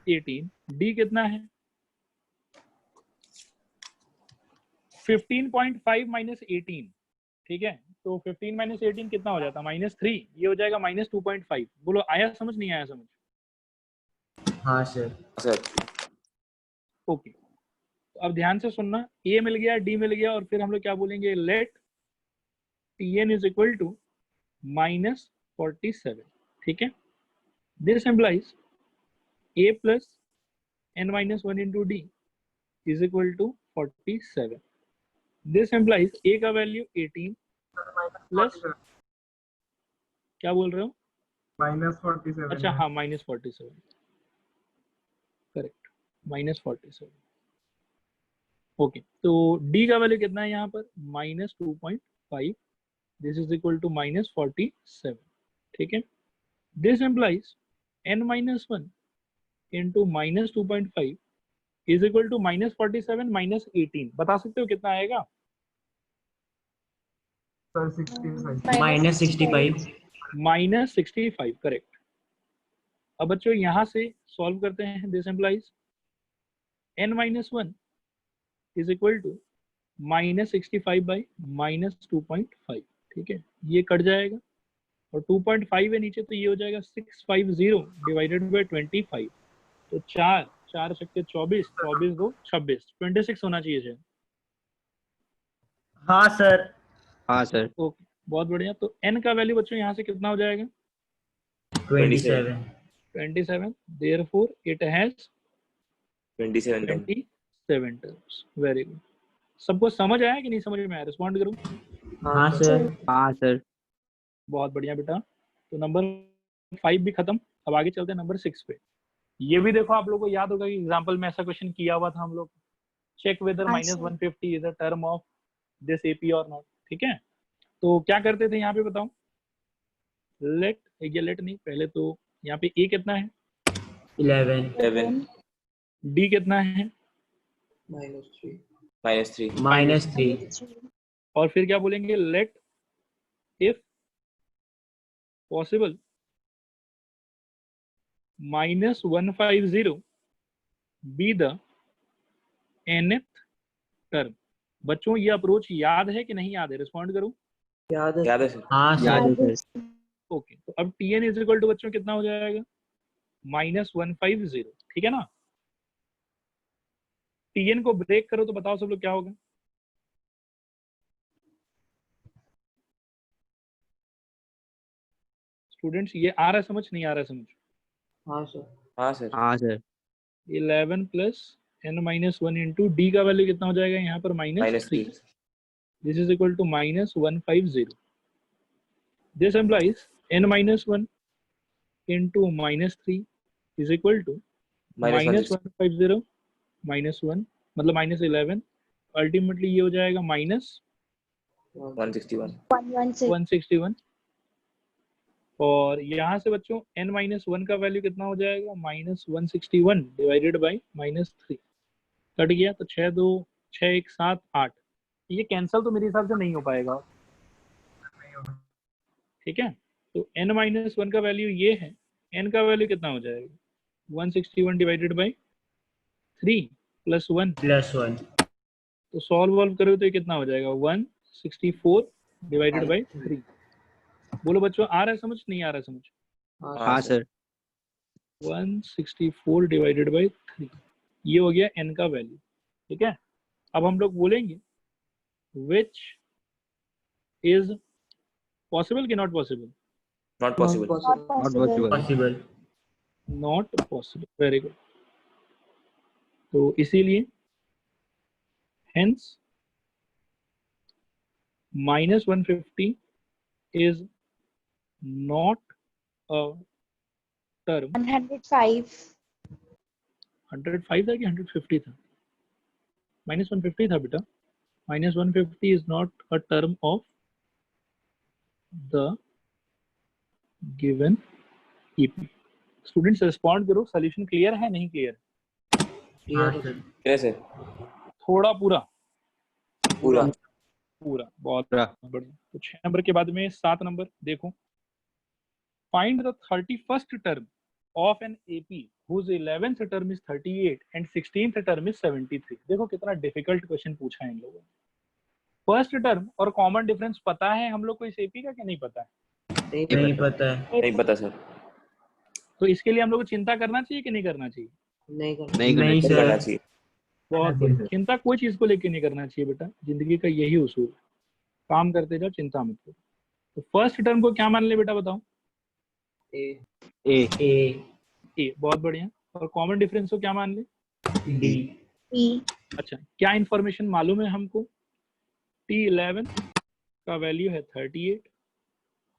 18। डी कितना है? 15.5 माइनस 18। ठीक है। तो 15 माइनस 18 कितना हो जाता है? -3। ये हो जाएगा -2.5। बोलो आया समझ नहीं आया समझ? हाँ सर. Sir okay. तो अब ध्यान से सुनना। ए मिल गया, डी मिल गया, और फिर हम लोग क्या बोलेंगे? Let Tn is equal to -47। ठीक है। This implies a plus n minus 1 into D is equal to 47। This implies a का वैल्यू 18 प्लस क्या बोल रहे हो? -47. अच्छा हाँ -47 करेक्ट, -47। ओके। तो d का वैल्यू कितना है यहाँ पर? -2.5। This is equal to -47। ठीक है। This implies n minus 1 into -2.5 is equal to -47 minus 18। बता सकते हो कितना आएगा? सर 16. -65. -65 करेक्ट। अब बच्चों यहाँ से सॉल्व करते हैं। This implies n minus 1 is equal to -65 by -2.5। ठीक है। ये कट जाएगा और 2.5 है नीचे, तो ये हो जाएगा 650 डिवाइडेड बाय 25। तो 4 4 छक्के 24, 24 2 26, 26 होना चाहिए सर। हाँ सर। हाँ सर। ओके, बहुत बढ़िया। तो n का वैल्यू बच्चों यहाँ से कितना हो जाएगा? 27। 27। Therefore it has 27 term. 27 terms. Very good. सबको समझ आया कि नहीं समझ में आया? रिस्पॉन्ड करूं? हाँ सर। हाँ सर। बहुत बढ़िया बेटा। तो नंबर 5 भी खत्म। अब आगे चलते हैं नंबर 6 पे। ये भी देखो, आप लोगों को याद होगा कि एग्जांपल में ऐसा क्वेश्चन किया हुआ था हम लोग। चेक वेदर हाँ, minus sir. 150 is a term of this AP और नॉट। ठीक है, तो क्या करते थे यहाँ पे बताओ? लेट, ये लेट नहीं, पहले तो यहाँ पे ए कितना है, 11 11 डी कितना है, -3 -3 और फिर क्या बोलेंगे? Let if possible -150 be the nth term. बच्चों ये अप्रोच याद है कि नहीं याद है? रिस्पॉन्ड करो। याद है सर। हाँ याद सर। है सर। ओके, तो अब tn इज इक्वल टू बच्चों कितना हो जाएगा? -150। ठीक है ना? tn को ब्रेक करो तो बताओ सब लोग क्या होगा? स्टूडेंट्स ये आ रहा है समझ, नहीं आ रहा है समझ? हाँ सर। हाँ सर। हाँ sir. 11 plus n-1 into D का वैल्यू कितना हो जाएगा यहाँ पर? -3। -3 this is equal to -150। This implies n-1 into -3 is equal to -150 -1 मतलब -11। अल्टीमेटली ये हो जाएगा -161 -161। और यहाँ से बच्चों n-1 का वैल्यू कितना हो जाएगा? -161 डिवाइडेड बाई -3। कट गया तो 6 2 6 1 7 8। ये कैंसिल तो मेरे हिसाब से नहीं हो पाएगा। ठीक है, तो n-1 का वैल्यू ये है, n का वैल्यू कितना हो जाएगा? 161 डिवाइडेड बाई 3 प्लस 1। +1 तो सॉल्व वॉल्व करो तो ये कितना हो जाएगा? 164 डिवाइडेड बाई 3। बोलो बच्चों, आ रहा है समझ, नहीं आ रहा है समझ? हाँ सर। 164 डिवाइडेड बाई 3, ये हो गया n का वैल्यू। ठीक है, अब हम लोग बोलेंगे विच इज पॉसिबल कि not possible? Not possible. Not possible. Possible. Not possible. Very good. तो इसीलिए hence -150 is not a term. 105 105 था कि 150 था? -150 था बेटा। -150 is not a term of the given EP. Students respond करो। सोल्यूशन क्लियर है नहीं क्लियर? हाँ सर। कैसे? थोड़ा पूरा पूरा। पूरा। बहुत पूरा। बढ़िया। तो 6 नंबर के बाद में 7 नंबर देखो। Find the 31st term of an AP whose 11th term is 38 and 16th term is 73। देखो कितना डिफिकल्ट क्वेश्चन पूछा है इन लोगों ने। फर्स्ट टर्म और कॉमन डिफरेंस पता है हम लोग को इस एपी का कि नहीं पता है? नहीं पता है। नहीं पता सर। तो इसके लिए हम लोग को चिंता करना चाहिए कि नहीं करना चाहिए? नहीं नहीं नहीं सर। करना चाहिए। बहुत बढ़िया। चिंता कोई चीज को लेके नहीं करना चाहिए बेटा, जिंदगी का यही उसूल है। काम करते जाओ, चिंता मत करो। तो फर्स्ट टर्म को क्या मान ले बेटा बताओ? ए। ए। बहुत बढ़िया। और कॉमन डिफरेंस को क्या मान ले? डी। E अच्छा, क्या इंफॉर्मेशन मालूम है हमको? T11 का वैल्यू है 38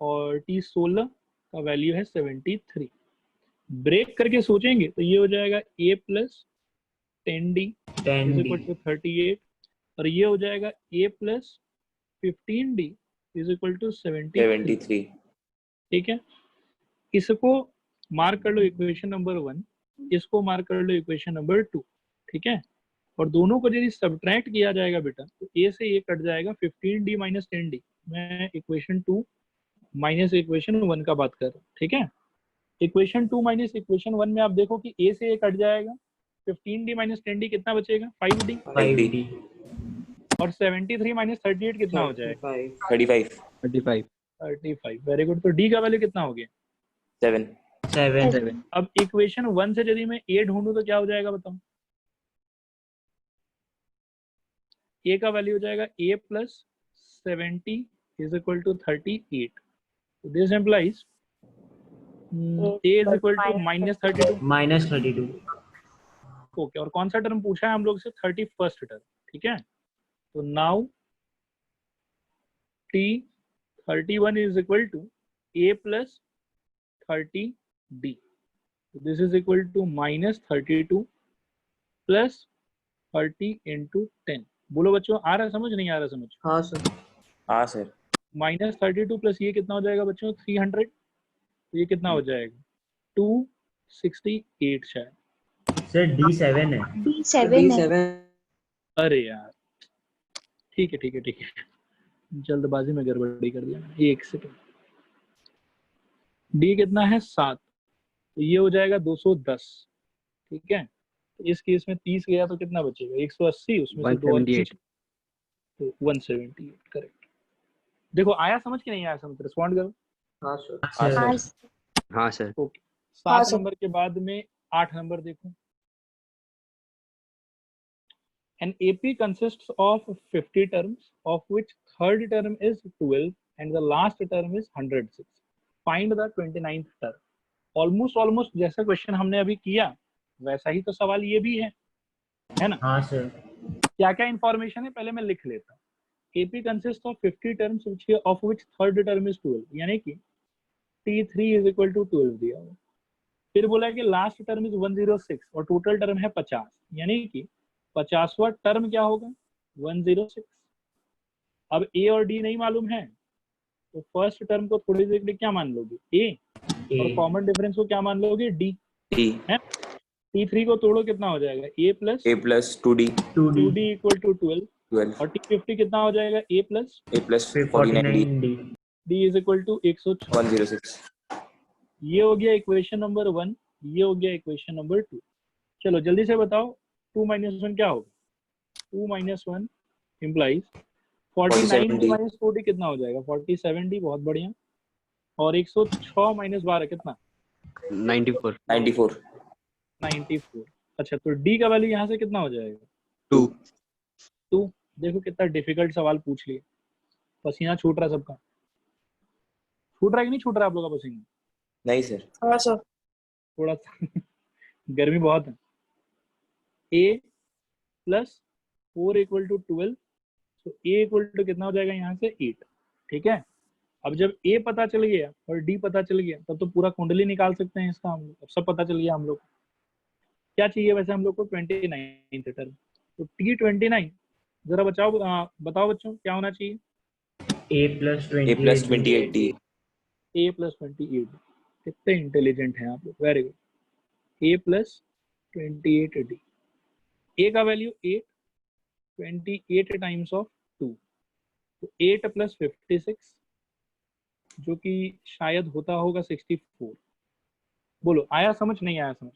और T16 का वैल्यू है 73। ब्रेक करके सोचेंगे तो ये हो जाएगा A plus 10D is equal to 38 और ये हो जाएगा A plus 15D is equal to 73। 73। ठीक है, इसको मार्क कर लो इक्वेशन नंबर 1, इसको मार्क कर लो इक्वेशन नंबर 2। ठीक है, और दोनों को यदि सब्ट्रैक्ट किया जाएगा बेटा तो ए से ये कट जाएगा 15D माइनस 10D। मैं इक्वेशन 2 माइनस इक्वेशन 1 का बात कर रहा हूँ। ठीक है, इक्वेशन 2 माइनस इक्वेशन 1 में आप देखो कि ए से ये कट जाएगा, 15D माइनस 10D कितना बचेगा? 5D। 5D। और 73 माइनस 38 कितना हो जाएगा? 35। 35। Very good. तो डी का वैल्यू कितना हो गया? 7। 7 अब इक्वेशन 1 से यदि मैं ए ढूंढूं तो क्या हो जाएगा बताओ? ए का वैल्यू हो जाएगा a plus 70 is equal to 38। This implies a is equal to -32। -32 okay, और कौन सा टर्म पूछा है हम लोग से? 31st term. ठीक है, तो now t31 is equal to a plus 30d। This is equal to -32 plus 30 into 10। बोलो बच्चों, आ रहा है समझ? नहीं आ रहा समझ? हाँ सर हाँ सर। -32 प्लस ये कितना हो जाएगा बच्चों? 300। तो ये कितना हो जाएगा? 268 शायद। सर D7 है। D7 है। अरे यार, ठीक है ठीक है ठीक है, जल्दबाजी में गड़बड़ी कर दिया मैंने। एक सेकंड। डी कितना है? 7। तो ये हो जाएगा 210। ठीक है, तो इस केस में 30 गया तो कितना बचेगा? 180, उसमें से 2 और 178। तो 178। करेक्ट। देखो आया समझ कि नहीं आया समझ? रिस्पॉन्ड करो। हाँ सर हाँ हाँ सर। हाँ सर। ओके, हाँ 7 सर। नंबर के बाद में 8 नंबर देखो। An AP consists of 50 terms, of which third term is 12 and the last term is 106. Find the 29th term. Almost जैसा क्वेश्चन हमने अभी किया वैसा ही तो सवाल ये भी है ना? हाँ सर। क्या क्या इंफॉर्मेशन है पहले मैं लिख लेता हूँ। AP consists of 50 terms of which third term is 12, यानी कि T3 is equal to 12 दिया हुआ। फिर बोला कि लास्ट टर्म इज 106 और टोटल टर्म है 50, यानी कि 50वां टर्म क्या होगा? 106। अब ए और डी नहीं मालूम है तो फर्स्ट टर्म को थोड़ी देर के लिए क्या मान लोगे? ए, और कॉमन डिफरेंस को क्या मान लोगे? डी। डी। है, T3 को तोड़ो कितना हो जाएगा? a plus 2d 2d equal to 12 12 और T50 कितना हो जाएगा? a plus 49d d is equal to 106। 106। ये हो गया इक्वेशन नंबर 1, ये हो गया इक्वेशन नंबर 2। चलो जल्दी से बताओ 2 - 1 क्या होगा? 2 - 1 इम्प्लाइज 49 47d 40 कितना हो जाएगा? 47d। बहुत बढ़िया। और 106 - 12 कितना? 94। 94। 94। अच्छा, तो d का वैल्यू यहाँ से कितना हो जाएगा? 2। 2। देखो कितना डिफिकल्ट सवाल पूछ लिया। पसीना छूट रहा सबका? छूट रहा है कि नहीं छूट रहा आप लोगों का पसीना? नहीं सर। हाँ सर। थोड़ा सा गर्मी बहुत है। a प्लस 4 इक्वल टू 12, तो a इक्वल टू कितना हो जाएगा यहाँ से? 8। ठीक है, अब जब a पता चल गया और d पता चल गया तब तो पूरा कुंडली निकाल सकते हैं इसका हम लोग। अब सब पता चल गया हम लोग को। क्या चाहिए वैसे हम लोग को? 29 टर्म। तो T29 जरा बताओ बच्चों क्या होना चाहिए? A plus a plus 28D 28d a plus 28। कितने इंटेलिजेंट हैं आप लोग, very good. a plus 28d। a का वैल्यू 8, 28 टाइम्स ऑफ 2, तो 8 प्लस 56 जो कि शायद होता होगा 64। बोलो आया समझ नहीं आया समझ?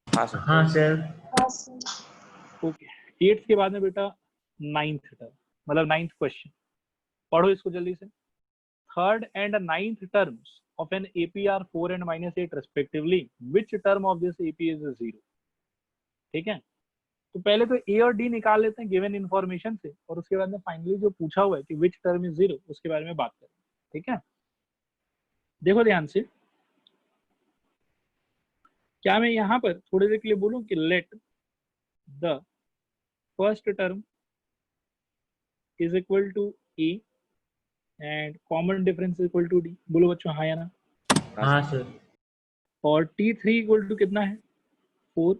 हाँ सर। हाँ सर। हाँ सर। ओके, 8 के बाद में बेटा 9th टर्म, मतलब 9th क्वेश्चन। पढ़ो इसको जल्दी से। Third and 9th terms of an AP are 4 and -8 respectively. Which term of this AP is 0? ठीक है, तो पहले तो ए और डी निकाल लेते हैं गिवन इन्फॉर्मेशन से, और उसके बाद में फाइनली जो पूछा हुआ है कि विच टर्म इज 0 उसके बारे में बात करें। ठीक है, देखो ध्यान से। क्या मैं यहाँ पर थोड़ी देर के लिए बोलूं कि let the first term is equal to a and common difference is equal to d? बोलो बच्चों हाँ या ना? हाँ सर। और T3 इक्वल टू कितना है? 4।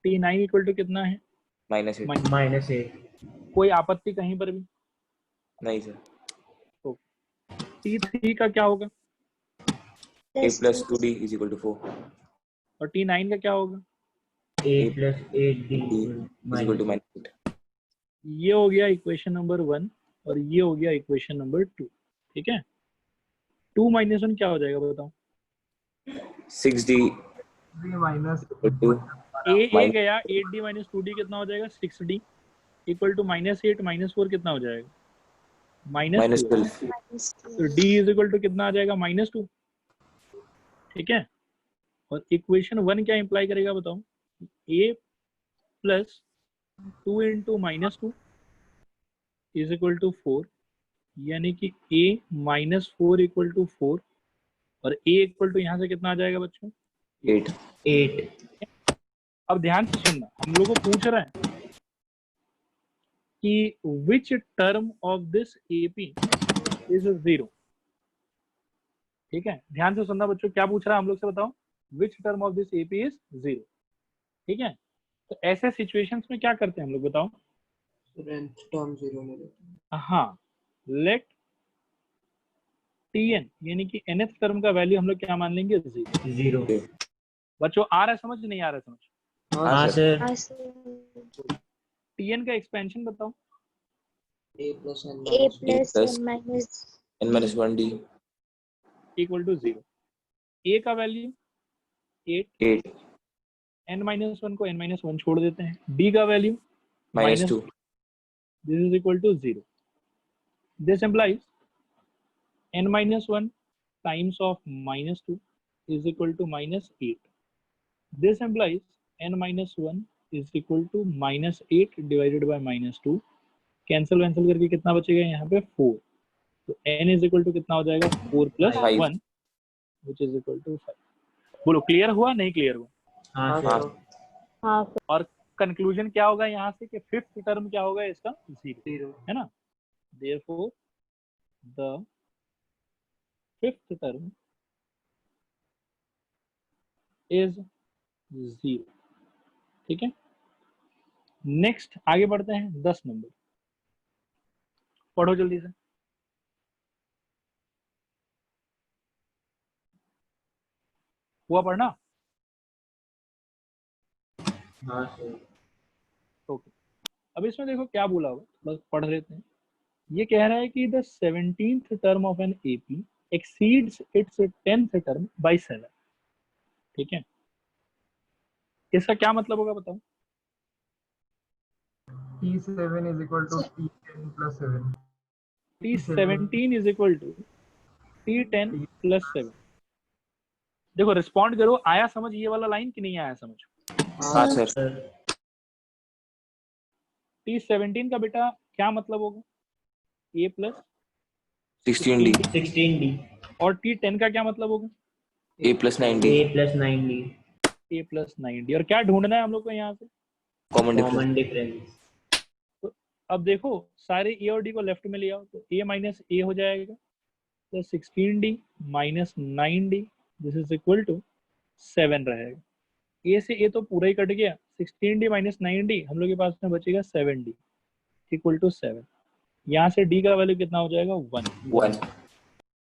T9 इक्वल टू कितना है? -8। -8 कोई आपत्ति कहीं पर भी? नहीं सर। तो T3 का क्या होगा? a plus 2d is equal to 4 और T9 का क्या होगा? A plus 8D is equal to -8। ये हो गया इक्वेशन नंबर 1 और ये हो गया इक्वेशन नंबर 2। ठीक है, 2 - 1 क्या हो जाएगा बताओ? 6d 3 minus equal to a गया 8d - 2d कितना हो जाएगा? 6d इक्वल टू -8 - 4 कितना हो जाएगा? Minus two. 12। तो d इज इक्वल टू कितना आ जाएगा, -2। ठीक है, और इक्वेशन 1 क्या इंप्लाई करेगा बताओ, a plus 2 into -2 is equal to 4, यानी कि a -4 इक्वल टू 4, और a इक्वल टू यहाँ से कितना आ जाएगा बच्चों, 8। 8 अब ध्यान से सुनना, हम लोग को पूछ रहा है कि which term of this AP is 0। ठीक है, ध्यान से सुनना बच्चों, क्या पूछ रहा है हम लोग से बताओ, which term of this AP is 0। ठीक है, तो ऐसे सिचुएशंस में क्या करते हैं हम लोग बताओ, टर्म 0 ले लेते हैं। हाँ, लेट Tn यानी कि nth टर्म का वैल्यू हम लोग क्या मान लेंगे, 0। 0। बच्चों आ रहा है समझ, नहीं आ रहा है समझ, हाँ सर। Tn का एक्सपेंशन बताओ, a plus n A minus plus n minus n-1d equal to 0। a का वैल्यू 8, 8 n-1 को n-1 छोड़ देते हैं, d का value -2 this is equal to 0. This implies n-1 times of -2 is equal to -8. This implies n-1 is equal to -8 divided by -2. Cancel वैंसिल करके कितना बचेगा यहाँ पे, 4। तो n is equal to कितना हो जाएगा, 4 plus 5। 1 which is equal to 5। बोलो क्लियर हुआ नहीं क्लियर हुआ, हाँ हाँ सर। सर और कंक्लूजन क्या होगा यहाँ से कि फिफ्थ टर्म क्या होगा इसका, 0 0 है ना। therefore the fifth term is 0। ठीक है, नेक्स्ट आगे बढ़ते हैं, 10 नंबर पढ़ो जल्दी से। हुआ पढ़ना, हाँ सर। ओके। अब इसमें देखो क्या बोला होगा, बस पढ़ लेते हैं। ये कह रहा है कि the 17th term of an AP exceeds its 10th term by 7। ठीक है, इसका क्या मतलब होगा बताओ, T7 is equal to T10 plus 7. T17 is equal to T10 plus 7। देखो रिस्पॉन्ड करो, आया समझ ये वाला लाइन कि नहीं आया समझ, हाँ सर। सर T17 का बेटा क्या मतलब होगा, A प्लस 16d 16d और T10 का क्या मतलब होगा, a plus 9d A plus 9d A plus 9D। और क्या ढूंढना है हम लोग को यहाँ से, common difference। Common difference. तो अब देखो सारे A और D को लेफ्ट में ले आओ, तो A माइनस ए हो जाएगा, तो 16D minus 9D this is equal to 7 रहेगा। A से A तो पूरा ही कट गया, 16D माइनस 9D हम लोग के पास में बचेगा 7D इक्वल टू 7। यहाँ से D का वैल्यू कितना हो जाएगा, 1। 1।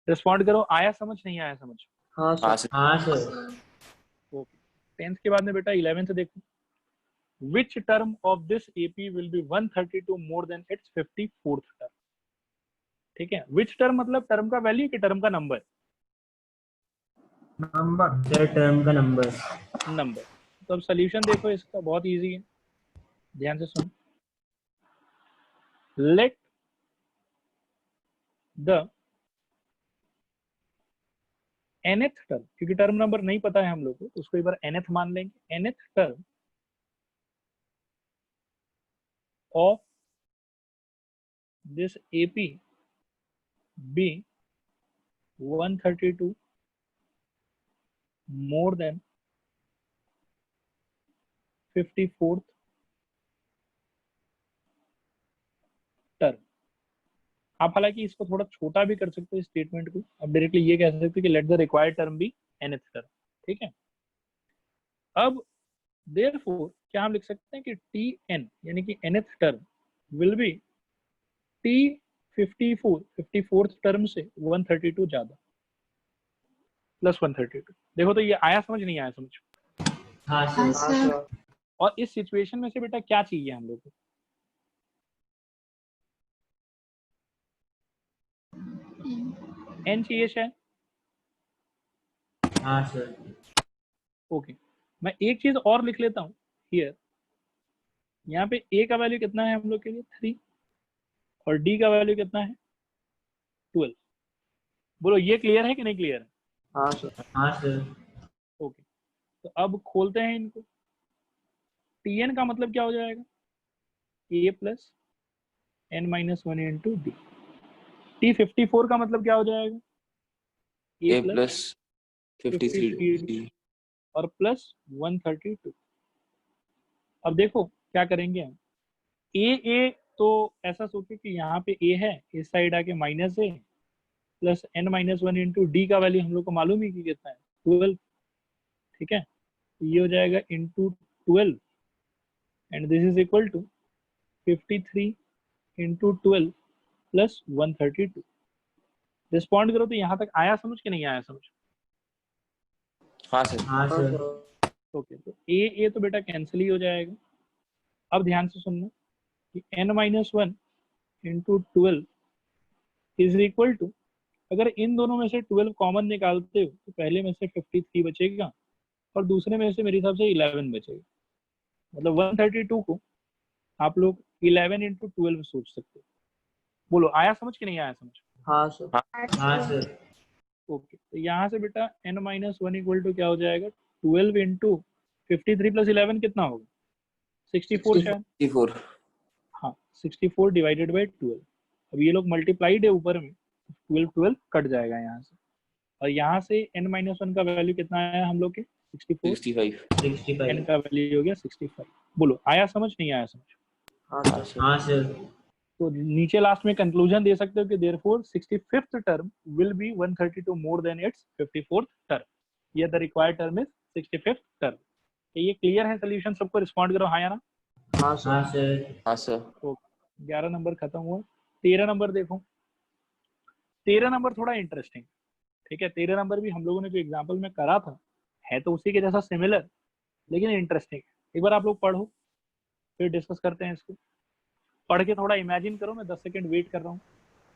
रिस्पॉन्ड करो, आया समझ नहीं आया समझ, हाँ हाँ सर सर। हाँ सर। ओके। 10th के बाद में बेटा 11th देखो, which term of this AP will be 132 more than its 54th term। ठीक है, which term मतलब टर्म का वैल्यू कि टर्म का नंबर, नंबर सर टर्म का नंबर। नंबर। तो अब सोल्यूशन देखो इसका, बहुत इजी है, ध्यान से सुनो। लेट द nth टर्म, क्योंकि टर्म नंबर नहीं पता है हम लोग को, तो उसको एक बार nth मान लेंगे, nth term of this AP be 132 more than 54th term. आप हालांकि इसको थोड़ा छोटा भी कर सकते हो स्टेटमेंट को, अब डायरेक्टली ये कह सकते हो कि let the required term be nth term. ठीक है, अब देयरफॉर क्या हम लिख सकते हैं कि Tn यानी कि nth term will B T54 term से 132 ज्यादा प्लस 132। देखो तो ये आया समझ नहीं आया समझ, हाँ हाँ सर। सर और इस सिचुएशन में से बेटा क्या चाहिए हम लोग को, n चाहिए शायद। हाँ सर। ओके, मैं एक चीज और लिख लेता हूँ हियर, यहाँ पे a का वैल्यू कितना है हम लोग के लिए, 3, और d का वैल्यू कितना है, 12। बोलो ये क्लियर है कि नहीं क्लियर है? हाँ सर। हाँ सर। ओके, तो अब खोलते हैं इनको। Tn का मतलब क्या हो जाएगा? a plus n minus 1 into D. T54 का मतलब क्या हो जाएगा? A plus 53 और प्लस 132। अब देखो क्या करेंगे हम। ए तो ऐसा सोचो कि यहाँ पे a है, इस साइड आके minus a plus n minus 1 into D का वैल्यू हम लोग को मालूम ही कि कितना है, 12। ठीक है, ये हो जाएगा into 12 and this is equal to 53 into 12 plus 132। Respond करो तो यहाँ तक आया समझ कि नहीं आया समझ? हाँ सर। हाँ हाँ सर। सर। ओके, तो ए तो बेटा कैंसिल ही हो जाएगा। अब ध्यान से सुनना कि n minus 1 into 12 is equal to, अगर इन दोनों में से 12 कॉमन निकालते हो तो पहले में से 53 बचेगा और दूसरे में से मेरे हिसाब से 11 बचेगा। मतलब 132 को आप लोग 11 इंटू 12 सोच सकते हो। बोलो आया समझ कि नहीं आया समझ? हाँ सर। हाँ सर। ओके, तो यहाँ से बेटा n माइनस 1 इक्वल टू क्या हो जाएगा? 12 इंटू 53 प्लस 11 कितना होगा? 64 शायद। 64। हाँ, 64 डिवाइडेड बाई 12। अब ये लोग मल्टीप्लाइड है ऊपर में, 12 कट जाएगा यहाँ से, और यहाँ से n माइनस 1 का वैल्यू कितना आया हम लोग के? 64। 65। 65। n का वैल्यू हो गया 65। बोलो आया समझ नहीं आया समझ? हाँ सर। हाँ सर। तो नीचे लास्ट में कंक्लूजन दे सकते हो कि therefore 65th term will be 132 more than it's 54th term. ये the required term is 65th term. ये क्लियर है सॉल्यूशन? सबको रिस्पॉन्ड करो हाँ या ना? हाँ हाँ सर। सर। हाँ सर। तो 11 नंबर खत्म हुआ। 13 नंबर देखो। 13 नंबर थोड़ा इंटरेस्टिंग। ठीक है, 13 नंबर भी हम लोगों ने जो एग्जाम्पल में करा था है तो उसी के जैसा सिमिलर, लेकिन इंटरेस्टिंग। एक बार आप लोग पढ़ो फिर डिस्कस करते हैं इसको। पढ़ के थोड़ा इमेजिन करो, मैं 10 सेकंड वेट कर रहा हूँ।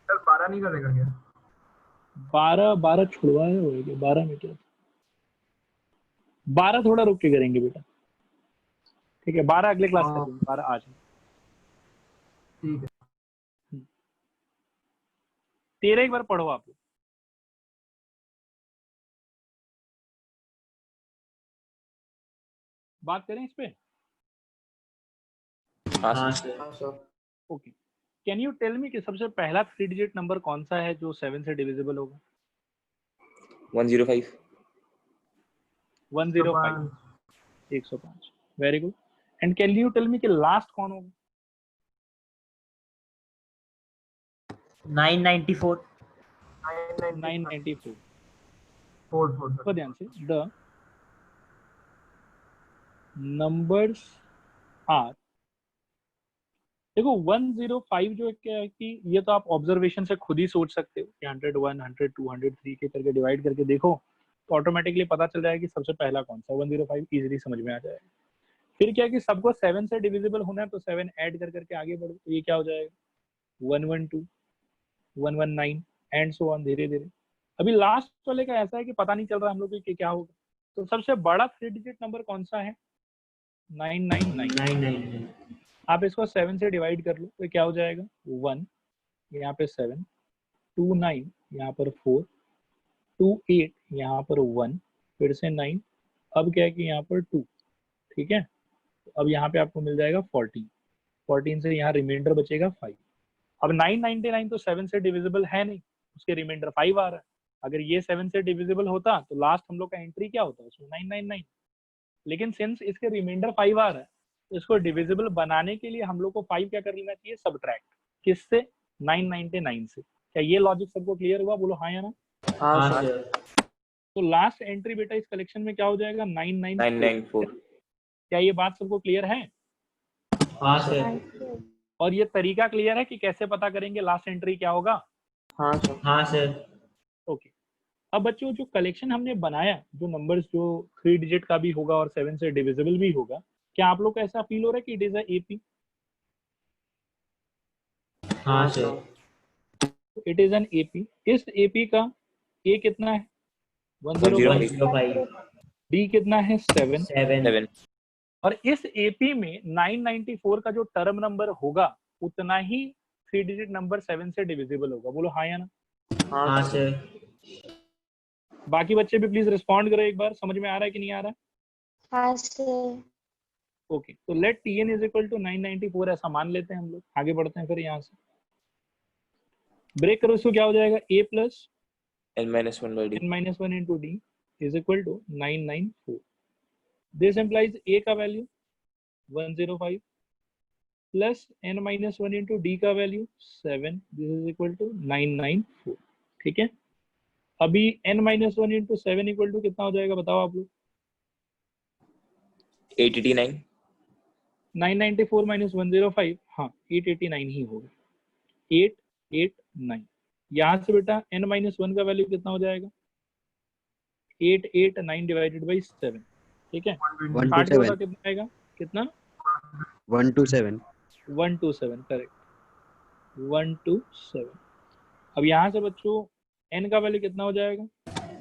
सर 12 नहीं करेगा क्या? 12 छुड़वाए होएगा, 12 में क्या? 12 थोड़ा रुक के करेंगे बेटा। ठीक है, 12 अगले क्लास हाँ। करेंगे, 12 आज नहीं। ठीक है। 13 एक बार पढ़ो आप लोग। बात करें इस पे। हाँ हाँ सर। सर। हाँ sir. Okay, can you tell me कि सबसे पहला 3 डिजिट नंबर कौन सा है जो 7 से डिविजिबल होगा? 105। 105, 105। Very good. And can you tell me कि लास्ट कौन होगा? 994। 994। 4 तो ध्यान से, द नंबर्स आर, देखो 105 जो है क्या है कि ये तो आप ऑब्जर्वेशन से खुद ही सोच सकते हो कि 101, 100, 200, 3 के करके डिवाइड करके देखो तो ऑटोमेटिकली पता चल जाएगा कि सबसे पहला कौन सा। 105 इजीली समझ में आ जाएगा। फिर क्या है कि सबको 7 से डिविजिबल होना है तो 7 ऐड कर करके आगे बढ़ो तो ये क्या हो जाएगा? 112, 119 एंड सो ऑन, धीरे धीरे। अभी लास्ट वाले का ऐसा है कि पता नहीं चल रहा हम लोग को कि क्या होगा। तो सबसे बड़ा 3 डिजिट नंबर कौन सा है? 999। 999। आप इसको 7 से डिवाइड कर लो तो क्या हो जाएगा? 1, यहाँ पे 7, 2 9, यहाँ पर 4, 2 8, यहाँ पर 1, फिर से 9, अब क्या है कि यहाँ पर 2। ठीक है, तो अब यहाँ पे आपको मिल जाएगा 14। 14 से यहाँ रिमाइंडर बचेगा 5। अब 999 तो 7 से डिविजिबल है नहीं, उसके रिमाइंडर 5 आ रहा है। अगर ये 7 से डिविजिबल होता तो लास्ट हम लोग का एंट्री क्या होता? उसमें 999। लेकिन सिंस इसके रिमाइंडर 5 आ रहा है तो इसको डिविजिबल बनाने के लिए हम लोग को 5 क्या कर लेना चाहिए? सब्ट्रैक्ट। किससे? 999 से। क्या ये लॉजिक सबको क्लियर हुआ? बोलो हाँ या ना? हाँ हाँ सर। सर। तो लास्ट एंट्री बेटा इस कलेक्शन में क्या हो जाएगा? 994। 994। क्या ये बात सबको क्लियर है? हाँ सर। और ये तरीका क्लियर है कि कैसे पता करेंगे लास्ट एंट्री क्या होगा? हाँ सर। हाँ सर। ओके, अब बच्चों जो कलेक्शन हमने बनाया, जो नंबर्स जो 3 डिजिट का भी होगा और 7 से डिविजिबल भी होगा, क्या आप लोग को ऐसा फील हो रहा है कि इट इज एपी? हाँ sir. It is an AP. इस एपी का ए कितना है? 105। 105। डी कितना है? 7। 7। और इस एपी में 994 का जो टर्म नंबर होगा उतना ही 3 डिजिट नंबर 7 से डिविजिबल होगा। बोलो हाँ या ना? हाँ हाँ सर। सर। बाकी बच्चे भी प्लीज रिस्पॉन्ड करो एक बार, समझ में आ रहा है कि नहीं आ रहा है? हाँ सर। ओके, तो let Tn is equal to 994 ऐसा मान लेते हैं हम लोग। आगे बढ़ते हैं फिर यहाँ से, ब्रेक करो इसको, क्या हो जाएगा? a plus n-1/d n minus one into D is equal to 994। This implies a का value 105 plus n minus one into D का value 7, this is equal to 994। ठीक है, अभी n minus one into 7 equal to कितना हो जाएगा बताओ आप लोग? 889 994 माइनस 105, हाँ 889 ही होगा, 889। यहाँ से बेटा n माइनस वन का वैल्यू कितना हो जाएगा? 889 डिवाइडेड बाई 7। ठीक है, 60 के बाद कितना आएगा? कितना? 127। 127, करेक्ट, 127। अब यहाँ से बच्चों n का वैल्यू कितना हो जाएगा?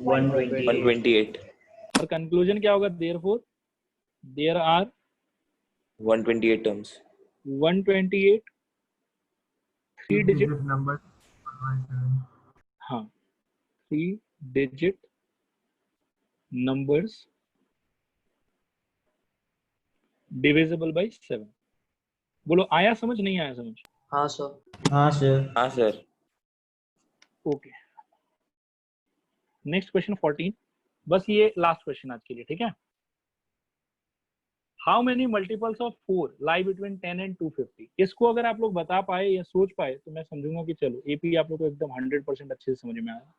128 और कंक्लूजन क्या होगा? Therefore there are 128 terms 128 3 digit, number हाँ 3 डिजिट numbers divisible by 7। बोलो आया समझ, नहीं आया समझ? हाँ सर। हाँ सर। हाँ सर। ओके, नेक्स्ट क्वेश्चन 14, बस ये लास्ट क्वेश्चन आज के लिए। ठीक है, how many multiples of 4 lie between 10 and 250? इसको अगर आप लोग बता पाए या सोच पाए तो मैं समझूंगा कि चलो एपी आप लोग को एकदम 100% अच्छे से समझ में आया।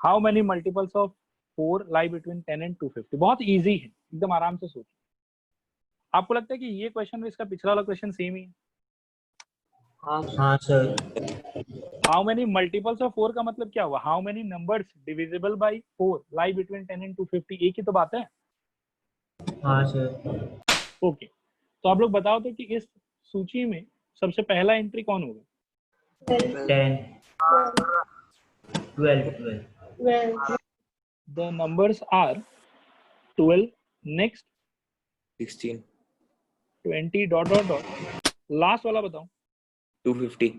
How many multiples of 4 lie between 10 and 250? बहुत इजी है, एकदम आराम से सोचो। आपको लगता है कि ये क्वेश्चन में इसका पिछला वाला क्वेश्चन सेम ही है? हाँ sir. How many multiples of 4 का मतलब क्या हुआ? How many numbers divisible by 4 lie between 10 and 250? एक ही तो बात है। हाँ सर। ओके, तो आप लोग बताओ तो कि इस सूची में सबसे पहला एंट्री कौन होगा? 10 12 the numbers are 12, next 16 20 dot dot dot, last वाला बताओ। 250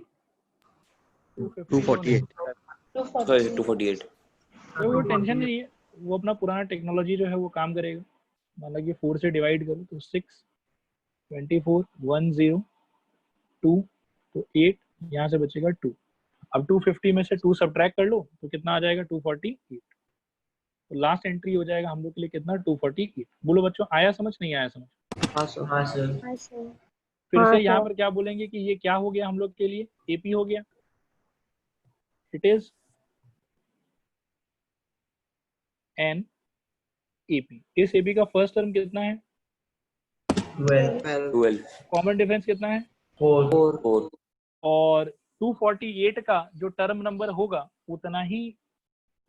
248। सॉरी 248 वो टेंशन नहीं है, वो अपना पुराना टेक्नोलॉजी जो है वो काम करेगा। मान लो 4 से डिवाइड करो तो 6, 24, 1 0 2, तो 8, यहाँ से बचेगा 2। अब 250 में से 2 सब्ट्रैक्ट कर लो तो कितना आ जाएगा? 248। तो लास्ट एंट्री हो जाएगा हम लोग के लिए कितना? 248। बोलो बच्चों आया समझ, नहीं आया समझ? हाँ सर। हाँ सर। फिर से यहाँ पर क्या बोलेंगे कि ये क्या हो गया हम लोग के लिए? एपी हो गया। It is an AP. इस एपी का फर्स्ट टर्म कितना है? 12 कॉमन डिफरेंस कितना है? 4 4 और 248 का जो टर्म नंबर होगा उतना ही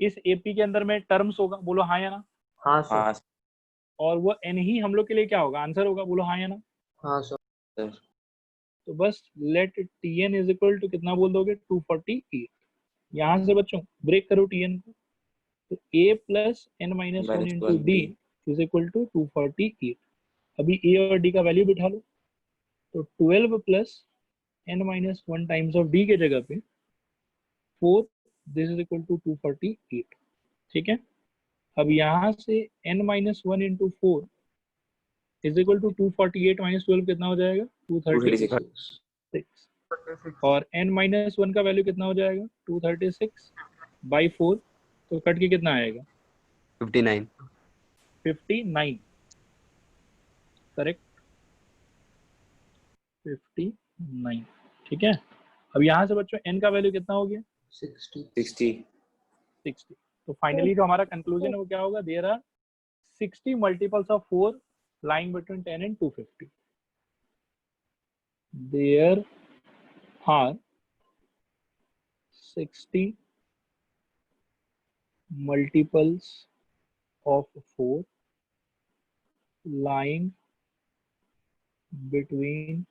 इस एपी के अंदर में टर्म्स होगा। बोलो हाँ या ना? हाँ सर। हाँ और वो एन ही हम लोग के लिए क्या होगा? आंसर होगा। बोलो हाँ या ना? हाँ सर। सर। तो बस let T n is equal to कितना बोल दोगे? 248। यहाँ से बच्चों ब्रेक करो टीएन को, तो a plus N minus one into D is equal to 248। अभी a और d का वैल्यू बिठा लो, तो 12 plus N minus one times of d के जगह पे 4, दिस इज इक्वल टू 248। ठीक है, अब यहाँ से n minus one into 4 is equal to 248 minus 12 कितना हो जाएगा? 236। और n माइनस वन का वैल्यू कितना हो जाएगा? 236 बाई 4, तो कट के कितना आएगा? 59। 59, करेक्ट, 59। ठीक है, अब यहाँ से बच्चों n का वैल्यू कितना हो गया? 60 तो फाइनली जो हमारा कंक्लूजन है वो क्या होगा? There are 60 multiples of 4 lying between 10 and 250. There are 60 multiples of 4 lying between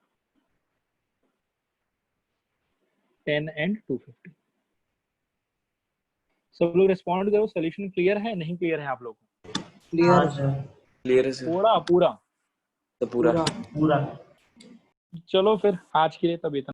10 and 250. सब लोग रिस्पॉन्ड करो। सोल्यूशन क्लियर है, नहीं क्लियर है आप लोग को? क्लियर क्लियर है सर। पूरा पूरा तो पूरा पूरा। चलो फिर आज के लिए तब इतना।